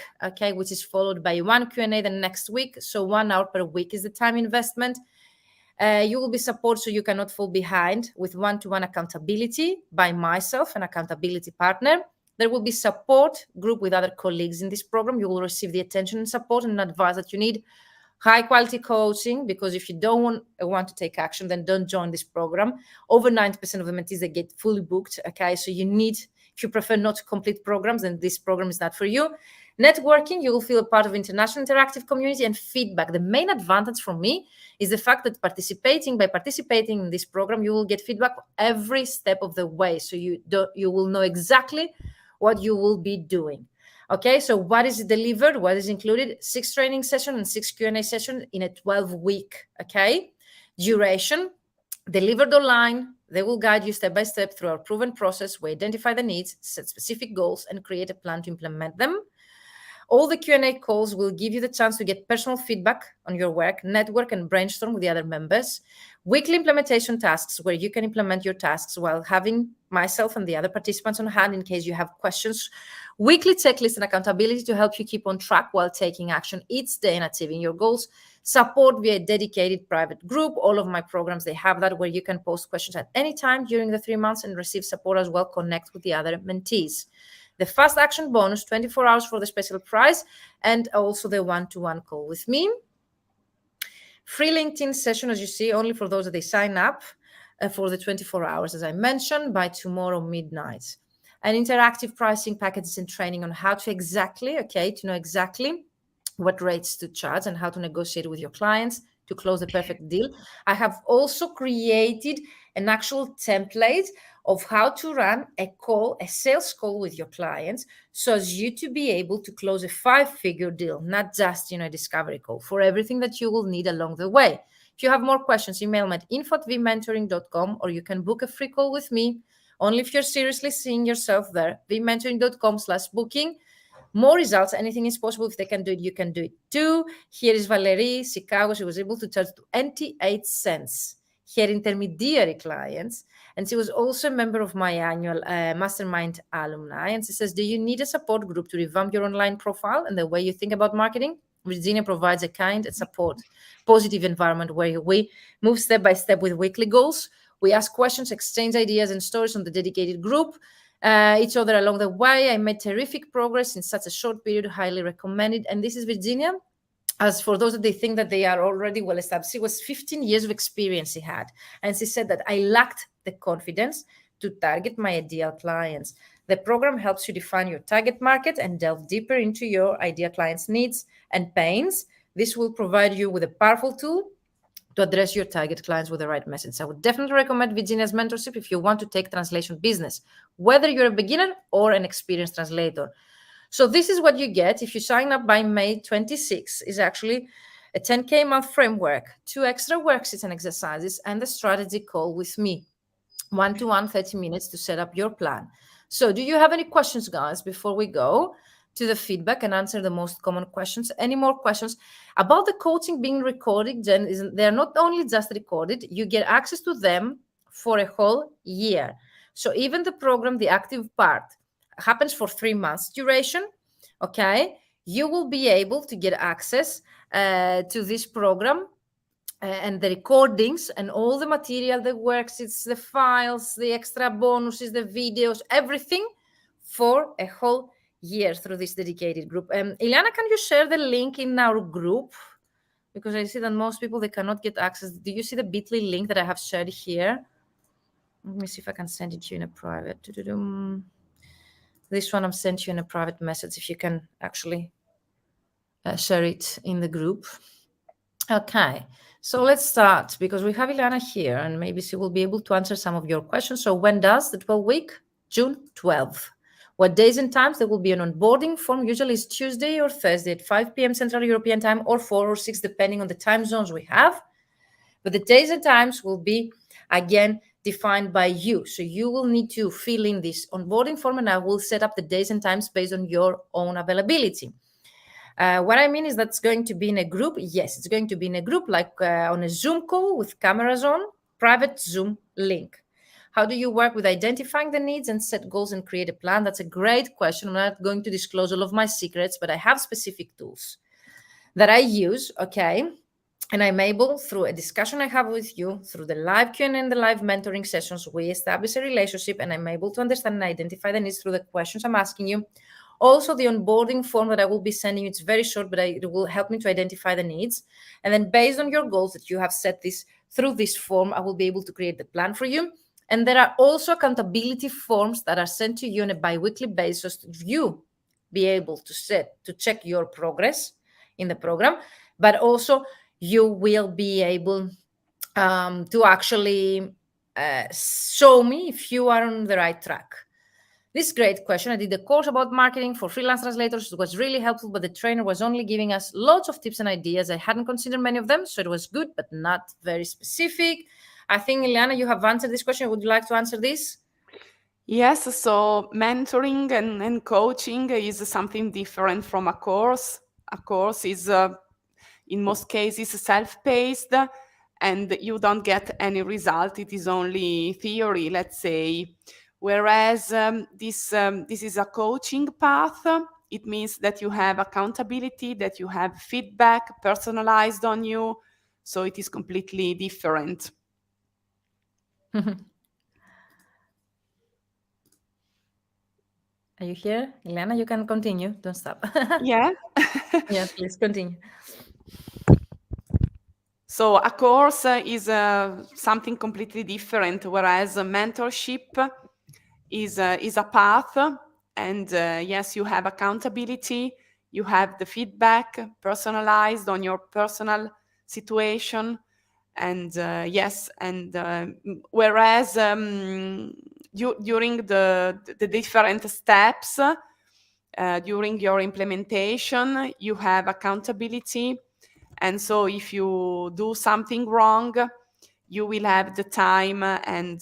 which is followed by 1 Q&A the next week. So 1 hour per week is the time investment. You will be supported so you cannot fall behind with one-to-one accountability by myself, an accountability partner. There will be support group with other colleagues in this program. You will receive the attention and support and advice that you need. High quality coaching, because if you don't want to take action, then don't join this program. Over 90% of the mentees, they get fully booked. So you need, if you prefer not to complete programs, then this program is not for you. Networking, you will feel a part of international interactive community, and feedback. The main advantage for me is the fact that by participating in this program, you will get feedback every step of the way. So you will know exactly what you will be doing. So what is delivered? What is included? 6 training sessions and 6 Q&A sessions in a 12-week, duration, delivered online. They will guide you step by step through our proven process. We identify the needs, set specific goals, and create a plan to implement them. All the Q&A calls will give you the chance to get personal feedback on your work, network, and brainstorm with the other members. Weekly implementation tasks where you can implement your tasks while having myself and the other participants on hand in case you have questions. Weekly checklist and accountability to help you keep on track while taking action each day and achieving your goals. Support via a dedicated private group. All of my programs, they have that, where you can post questions at any time during the 3 months and receive support as well. Connect with the other mentees. The fast action bonus, 24 hours for the special price, and also the one-to-one call with me. Free LinkedIn session, as you see, only for those that they sign up for the 24 hours, as I mentioned, by tomorrow midnight. And interactive pricing packages and training on how to know exactly what rates to charge and how to negotiate with your clients to close the perfect deal. I have also created an actual template of how to run a sales call with your clients, so as you to be able to close a 5-figure deal, not just a discovery call, for everything that you will need along the way. If you have more questions, email me at info@vmentoring.com, or you can book a free call with me, only if you're seriously seeing yourself there, vmentoring.com/booking. More results, anything is possible. If they can do it, you can do it too. Here is Valerie, Chicago. She was able to charge 28 cents. Her intermediary clients, and she was also a member of my annual mastermind alumni. And she says, do you need a support group to revamp your online profile and the way you think about marketing? Virginia provides a kind and support, positive environment where we move step by step with weekly goals. We ask questions, exchange ideas and stories on the dedicated group. Each other along the way. I made terrific progress in such a short period, highly recommended. And this is Virginia. as for those that they think that they are already well established, it was 15 years of experience he had. And she said that I lacked the confidence to target my ideal clients. The program helps you define your target market and delve deeper into your ideal clients' needs and pains. This will provide you with a powerful tool to address your target clients with the right message. I would definitely recommend Virginia's mentorship if you want to take translation business, whether you're a beginner or an experienced translator. So this is what you get if you sign up by May 26. Is actually a 10K month framework, 2 extra worksheets and exercises, and the strategy call with me, 1-to-1, 30 minutes to set up your plan. So do you have any questions, guys, before we go to the feedback and answer the most common questions? Any more questions about the coaching being recorded? Then they're not only just recorded, you get access to them for a whole year. So even the program, the active part, happens for 3 months duration. Okay, you will be able to get access to this program and the recordings and all the material, the worksheets, the files, the extra bonuses, the videos, everything for a whole year through this dedicated group. Ileana, can you share the link in our group? Because I see that most people, they cannot get access. Do you see the bit.ly link that I have shared here? Let me see if I can send it to you in a private. This one I'm sent you in a private message, if you can actually share it in the group. Okay, so let's start because we have Ileana here and maybe she will be able to answer some of your questions. So when does the 12 week? June 12th. What days and times? There will be an onboarding form. Usually it's Tuesday or Thursday at 5 p.m. Central European time or 4 or 6, depending on the time zones we have. But the days and times will be, again, defined by you. So you will need to fill in this onboarding form and I will set up the days and times based on your own availability. What I mean is that's going to be in a group. Yes, it's going to be in a group, like on a Zoom call with cameras on, private Zoom link. How do you work with identifying the needs and set goals and create a plan? That's a great question. I'm not going to disclose all of my secrets, but I have specific tools that I use, okay? And I'm able, through a discussion I have with you, through the live Q&A and the live mentoring sessions, we establish a relationship and I'm able to understand and identify the needs through the questions I'm asking you. Also, the onboarding form that I will be sending you, it's very short, but it will help me to identify the needs. And then based on your goals that you have set this through this form, I will be able to create the plan for you. And there are also accountability forms that are sent to you on a bi-weekly basis to you be able to check your progress in the program, but also you will be able to actually show me if you are on the right track. This great question. I did a course about marketing for freelance translators. It was really helpful, but the trainer was only giving us lots of tips and ideas. I hadn't considered many of them, so it was good, but not very specific. I think, Ileana, you have answered this question. Would you like to answer this? Yes, so mentoring and coaching is something different from a course. A course is, in most cases, self-paced, and you don't get any result. It is only theory, let's say. Whereas this is a coaching path. It means that you have accountability, that you have feedback personalized on you. So it is completely different. Are you here? Ileana, you can continue. Don't stop. Yeah. Yeah, please continue. So a course is something completely different, whereas a mentorship is a path. And yes, you have accountability, you have the feedback personalized on your personal situation. And yes, and whereas during the different steps, during your implementation, you have accountability. And so if you do something wrong, you will have the time and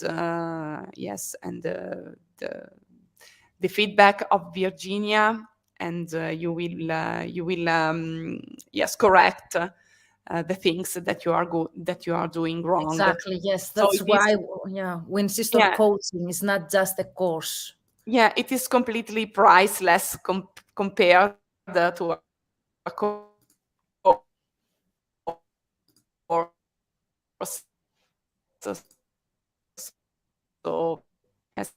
yes, and the feedback of Virginia, and you will yes, correct the things that you are doing wrong. Exactly. Yes, that's so why we insist on coaching. It's not just a course. Yeah, it is completely priceless compared to a course. So yes,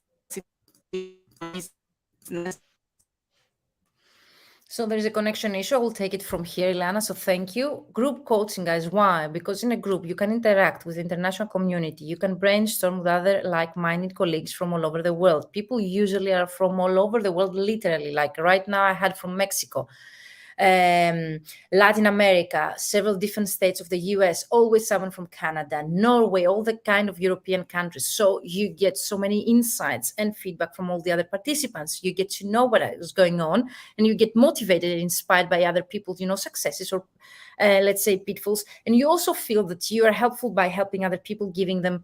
business. So there is a connection issue. I will take it from here, Ileana. So thank you. Group coaching, guys. Why? Because in a group, you can interact with the international community. You can brainstorm with other like-minded colleagues from all over the world. People usually are from all over the world, literally. Like right now, I had from Mexico, Latin America, several different states of the US, always someone from Canada, Norway, all the kind of European countries. So you get so many insights and feedback from all the other participants. You get to know what is going on, and you get motivated and inspired by other people's, successes or let's say pitfalls. And you also feel that you are helpful by helping other people, giving them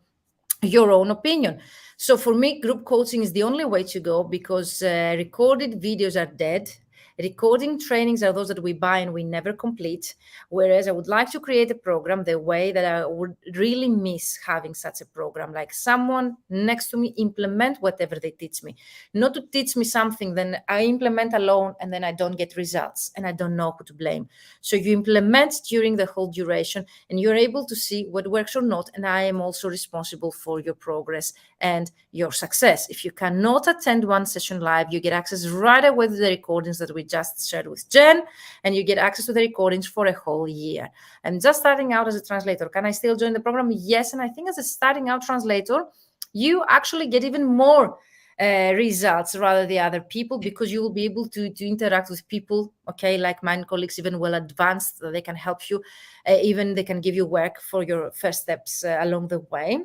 your own opinion. So for me, group coaching is the only way to go, because recorded videos are dead. Recording trainings are those that we buy and we never complete. Whereas I would like to create a program the way that I would really miss having such a program, like someone next to me implement whatever they teach me. Not to teach me something, then I implement alone and then I don't get results and I don't know who to blame. So you implement during the whole duration and you're able to see what works or not. And I am also responsible for your progress and your success. If you cannot attend one session live, you get access right away to the recordings that we just shared with Jen, and you get access to the recordings for a whole year. I'm just starting out as a translator. Can I still join the program? Yes. And I think as a starting out translator, you actually get even more results rather the other people, because you will be able to interact with people, okay, like mine colleagues, even well advanced, that they can help you, even they can give you work for your first steps along the way.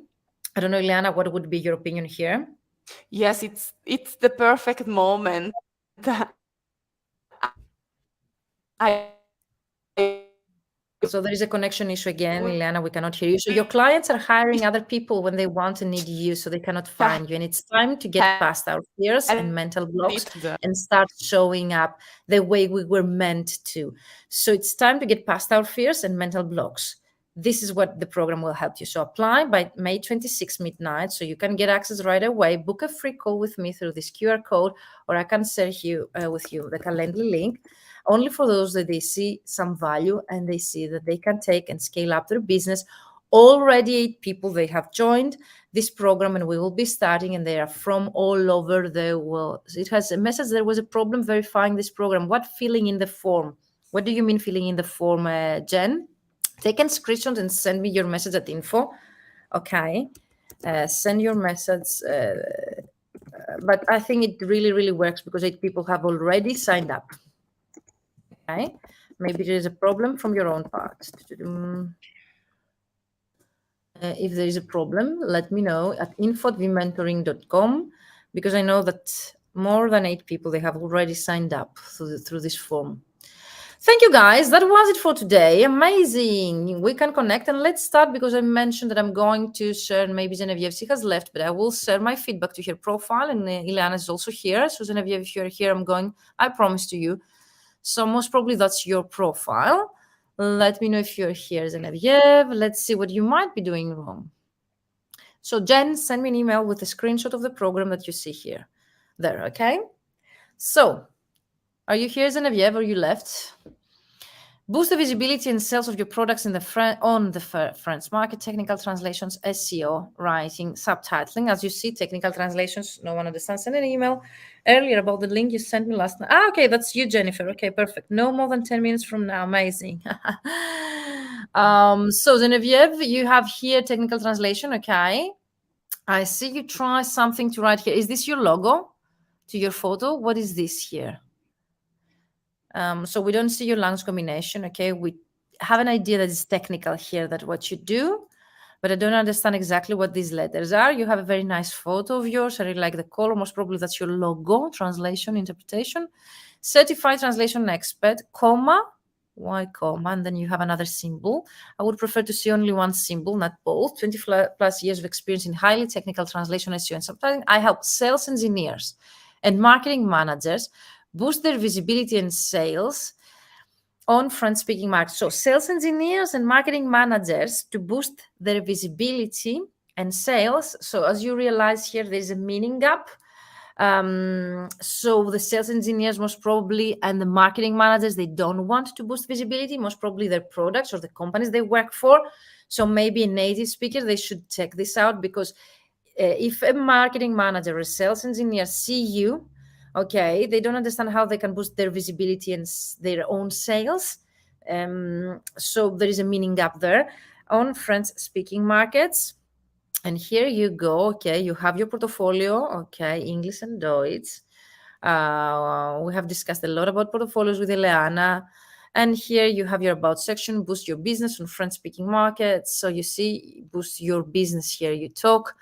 I don't know, Ileana, what would be your opinion here? Yes, it's the perfect moment. So there is a connection issue again, Ileana, we cannot hear you. So your clients are hiring other people when they want and need you, so they cannot find you. And it's time to get past our fears and mental blocks and start showing up the way we were meant to. So it's time to get past our fears and mental blocks. This is what the program will help you. So apply by May 26 midnight, so you can get access right away. Book a free call with me through this QR code, or I can share with you the Calendly link, only for those that they see some value and they see that they can take and scale up their business. Already 8 people, they have joined this program, and we will be starting, and they are from all over the world. So it has a message. There was a problem verifying this program. What filling in the form? What do you mean filling in the form, Jen? Take a screenshot and send me your message at info. Okay. Send your message. But I think it really, really works because 8 people have already signed up. Okay. Maybe there is a problem from your own part. If there is a problem, let me know at info@vmentoring.com, because I know that more than 8 people, they have already signed up through this form. Thank you, guys. That was it for today. Amazing. We can connect, and let's start, because I mentioned that I'm going to share, maybe Genevieve, she has left, but I will share my feedback to her profile, and Ileana is also here. So Genevieve, if you're here, I promise to you. So most probably that's your profile. Let me know if you're here, Genevieve. Let's see what you might be doing wrong. So Jen, send me an email with a screenshot of the program that you see here. There, okay? So are you here, Genevieve, or you left? Boost the visibility and sales of your products in the French market. Technical translations, SEO, writing, subtitling. As you see, technical translations, no one understands. Send an email earlier about the link you sent me last night. Okay, that's you, Jennifer. Okay, perfect. No more than 10 minutes from now. Amazing. So Genevieve, you have here technical translation. Okay. I see you try something to write here. Is this your logo to your photo? What is this here? So we don't see your lungs combination, okay? We have an idea that is technical here, that what you do, but I don't understand exactly what these letters are. You have a very nice photo of yours. I really like the color. Most probably that's your logo, translation, interpretation. Certified translation expert, comma, why comma? And then you have another symbol. I would prefer to see only one symbol, not both. 20 plus years of experience in highly technical translation, SEO, and subtitling. I help sales engineers and marketing managers boost their visibility and sales on French-speaking markets. So sales engineers and marketing managers to boost their visibility and sales. So as you realize here, there's a meaning gap. So the sales engineers most probably and the marketing managers, they don't want to boost visibility, most probably their products or the companies they work for. So maybe a native speaker, they should check this out, because if a marketing manager or a sales engineer see you, Okay, they don't understand how they can boost their visibility and their own sales. So there is a meaning gap there on French-speaking markets. And here you go. Okay, you have your portfolio. Okay, English and Deutsch. We have discussed a lot about portfolios with Ileana. And here you have your about section, boost your business on French-speaking markets. So you see, boost your business here. You talk.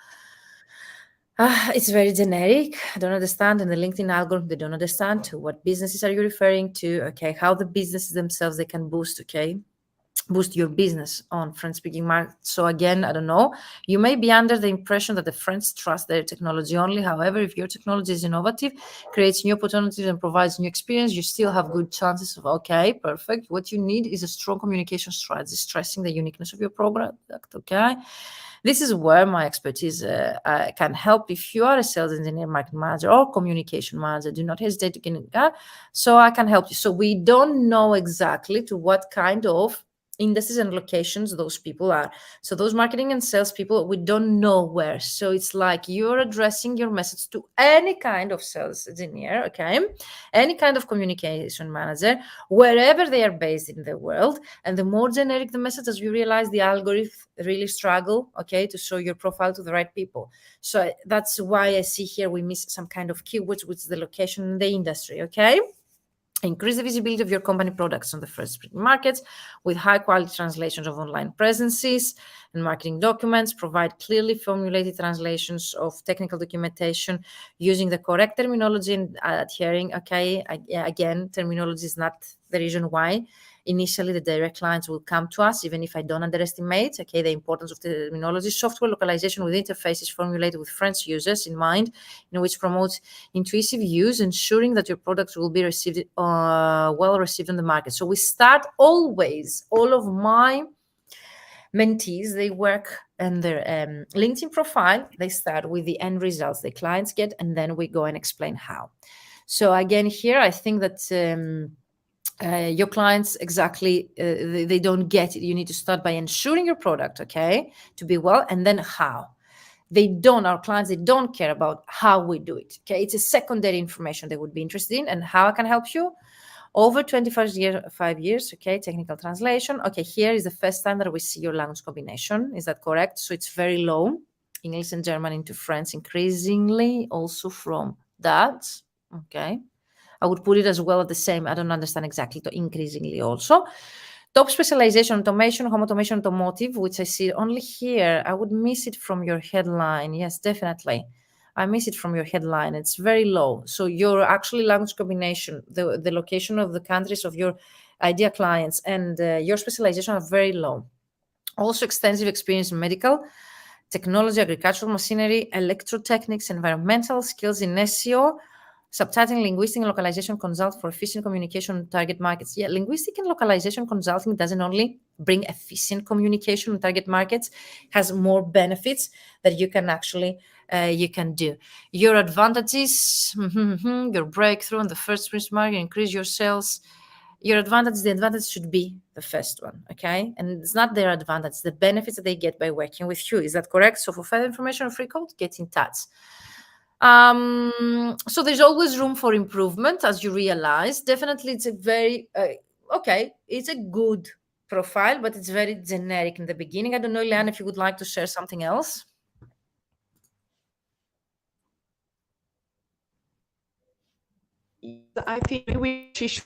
It's very generic. I don't understand. And the LinkedIn algorithm, they don't understand. What businesses are you referring to? Okay, how the businesses themselves, they can boost, okay? Boost your business on French-speaking market. So again, I don't know. You may be under the impression that the French trust their technology only. However, if your technology is innovative, creates new opportunities and provides new experience, you still have good chances of, okay, perfect. What you need is a strong communication strategy, stressing the uniqueness of your product, okay? This is where my expertise can help. If you are a sales engineer, market manager, or communication manager, do not hesitate to get so I can help you. So we don't know exactly to what kind of industries and locations those people are. So those marketing and sales people, we don't know where. So it's like you're addressing your message to any kind of sales engineer, okay? Any kind of communication manager, wherever they are based in the world. And the more generic the message, as you realize, the algorithm really struggle, okay, to show your profile to the right people. So that's why I see here we miss some kind of keywords, which is the location and the industry, okay? Increase the visibility of your company products on the first markets with high-quality translations of online presences and marketing documents. Provide clearly formulated translations of technical documentation using the correct terminology and adhering. Okay, again, terminology is not the reason why. Initially, the direct clients will come to us, even if I don't underestimate, okay, the importance of the terminology. Software localization with interfaces formulated with French users in mind, which promotes intuitive use, ensuring that your products will be received, well received on the market. So we start always, all of my mentees, they work on their LinkedIn profile. They start with the end results the clients get, and then we go and explain how. So again, here, I think that your clients exactly, they don't get it. You need to start by ensuring your product, okay, to be well, and then how. Our clients, they don't care about how we do it, okay? It's a secondary information they would be interested in. And how I can help you? Over 5 years, okay, technical translation. Okay, here is the first time that we see your language combination. Is that correct? So it's very low. English and German into French, increasingly also from that, okay? I would put it as well at the same. I don't understand exactly, to increasingly also. Top specialization, automation, home automation, automotive, which I see only here. I would miss it from your headline. Yes, definitely. I miss it from your headline. It's very low. So your actually language combination, the location of the countries of your idea clients and your specialization are very low. Also extensive experience in medical, technology, agricultural machinery, electrotechnics, environmental skills in SEO, subtitling, linguistic and localization consult for efficient communication on target markets. Yeah, linguistic and localization consulting doesn't only bring efficient communication on target markets, has more benefits that you can actually you can do. Your advantages, your breakthrough on the first sprint market, increase your sales. Your advantage, the advantage should be the first one, okay? And it's not their advantage, the benefits that they get by working with you. Is that correct? So for further information on free code, get in touch. So there's always room for improvement, as you realize. Definitely, it's a very, okay, it's a good profile, but it's very generic in the beginning. I don't know, Ileana, if you would like to share something else. I think we should.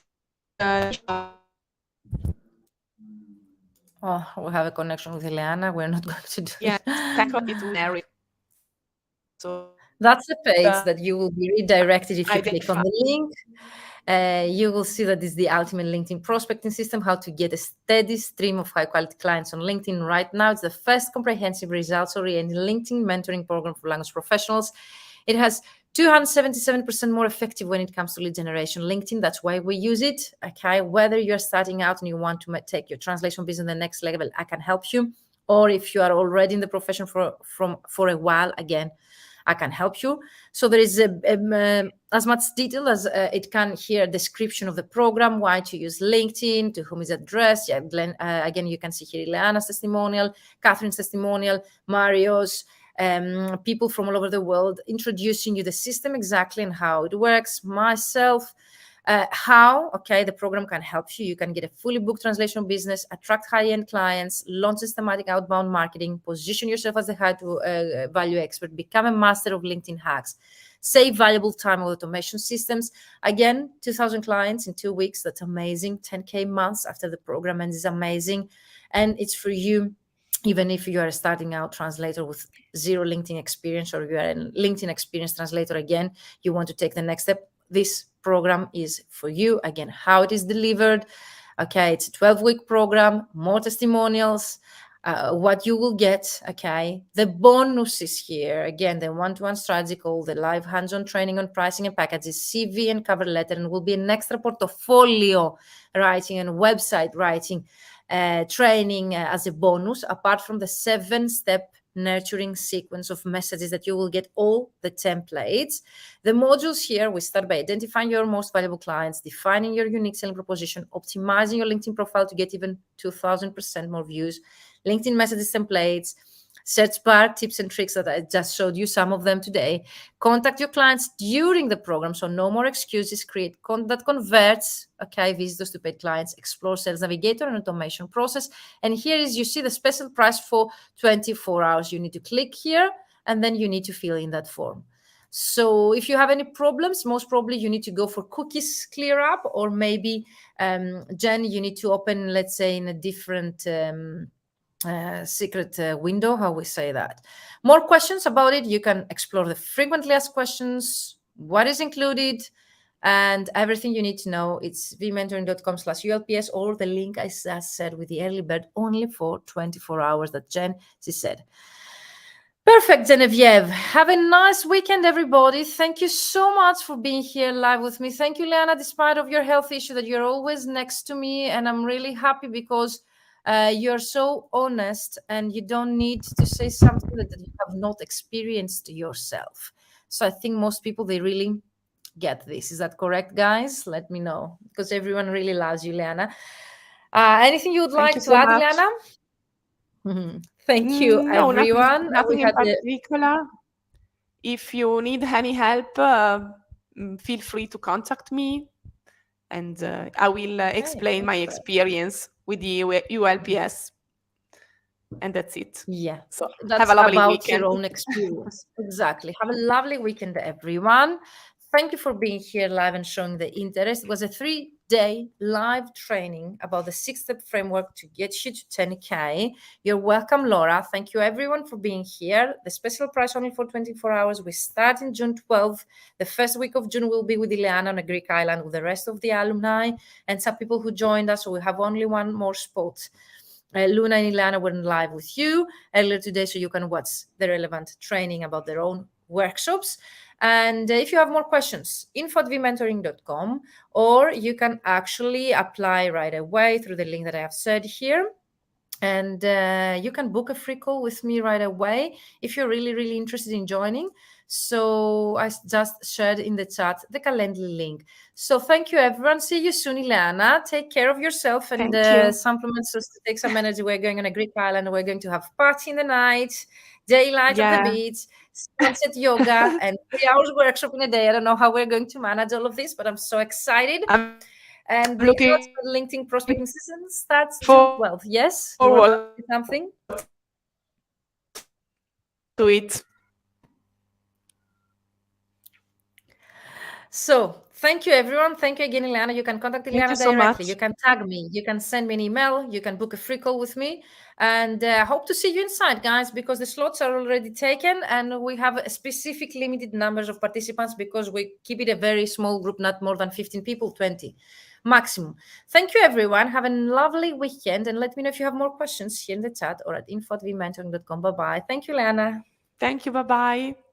Oh, we have a connection with Ileana. We're not going to do it. Tackle it with Eric. So that's the page that you will be redirected if you click on the link. You will see that this is the ultimate LinkedIn prospecting system, how to get a steady stream of high-quality clients on LinkedIn. Right now, it's the first comprehensive results-oriented LinkedIn mentoring program for language professionals. It has 277% more effective when it comes to lead generation. LinkedIn, that's why we use it. Okay, whether you're starting out and you want to take your translation business to the next level, I can help you. Or if you are already in the profession for a while, again, I can help you. So there is as much detail as it can here, description of the program, why to use LinkedIn, to whom is addressed. Yeah, Glenn, again, you can see here Ileana's testimonial, Catherine's testimonial, Mario's, people from all over the world, introducing you the system exactly and how it works, myself, how the program can help you. You can get a fully booked translation business, attract high-end clients, launch systematic outbound marketing, position yourself as a high value expert, become a master of LinkedIn hacks, save valuable time with automation systems. Again, 2,000 clients in 2 weeks. That's amazing. 10K months after the program, and it's amazing. And it's for you, even if you are a starting out translator with zero LinkedIn experience, or you are a LinkedIn experienced translator, again, you want to take the next step. This program is for you. Again, how it is delivered. Okay, it's a 12-week program, more testimonials, what you will get. Okay, the bonuses here, again, the one-to-one strategy call, the live hands-on training on pricing and packages, CV and cover letter, and will be an extra portfolio writing and website writing training as a bonus, apart from the 7-step nurturing sequence of messages that you will get all the templates. The modules here, we start by identifying your most valuable clients, defining your unique selling proposition, optimizing your LinkedIn profile to get even 2,000% more views, LinkedIn messages templates, search bar tips and tricks that I just showed you some of them today. Contact your clients during the program, so no more excuses. Create content that converts, visitors to paid clients. Explore Sales Navigator and automation process. And here is, you see the special price for 24 hours. You need to click here, and then you need to fill in that form. So if you have any problems, most probably you need to go for cookies clear up, or maybe, Jen, you need to open, let's say, in a different secret window, how we say that. More questions about it, you can explore the frequently asked questions, what is included, and everything you need to know. It's vmentoring.com/ULPS, or the link I just said with the early bird, only for 24 hours that she said. Perfect, Genevieve. Have a nice weekend, everybody. Thank you so much for being here live with me. Thank you, Liana, despite of your health issue, that you're always next to me, and I'm really happy because you're so honest, and you don't need to say something that you have not experienced yourself. So I think most people, they really get this. Is that correct, guys? Let me know, because everyone really loves you, Liana. Anything you would like to add, Liana? Thank you, everyone. Nothing in particular. If you need any help, feel free to contact me, and I will explain my experience with the ULPS. And that's it. Yeah. So that's have a lovely about weekend. your own experience. Exactly. Have a lovely weekend, everyone. Thank you for being here live and showing the interest. It was a 3-day live training about the 6-step framework to get you to 10K. You're welcome, Laura. Thank you, everyone, for being here. The special price only for 24 hours. We start in June 12th. The first week of June will be with Ileana on a Greek island with the rest of the alumni and some people who joined us. So we have only one more spot. Luna and Ileana were live with you earlier today, so you can watch the relevant training about their own workshops. And if you have more questions, info@vmentoring.com, or you can actually apply right away through the link that I have said here. And you can book a free call with me right away if you're really, really interested in joining. So I just shared in the chat the Calendly link. So thank you, everyone. See you soon, Ileana. Take care of yourself and supplements just to take some energy. We're going on a Greek island. We're going to have party in the night, daylight at the beach, sunset yoga, and 3 hours workshop in a day. I don't know how we're going to manage all of this, but I'm so excited. And the LinkedIn prospecting season starts June 12th. Yes? You want to say something? Do it. So thank you, everyone. Thank you again, Ileana. You can contact Ileana directly. You can tag me. You can send me an email. You can book a free call with me. And I hope to see you inside, guys, because the slots are already taken. And we have a specific limited numbers of participants because we keep it a very small group, not more than 15 people, 20 maximum. Thank you, everyone. Have a lovely weekend. And let me know if you have more questions here in the chat or at info@vmentoring.com. Bye-bye. Thank you, Ileana. Thank you. Bye-bye.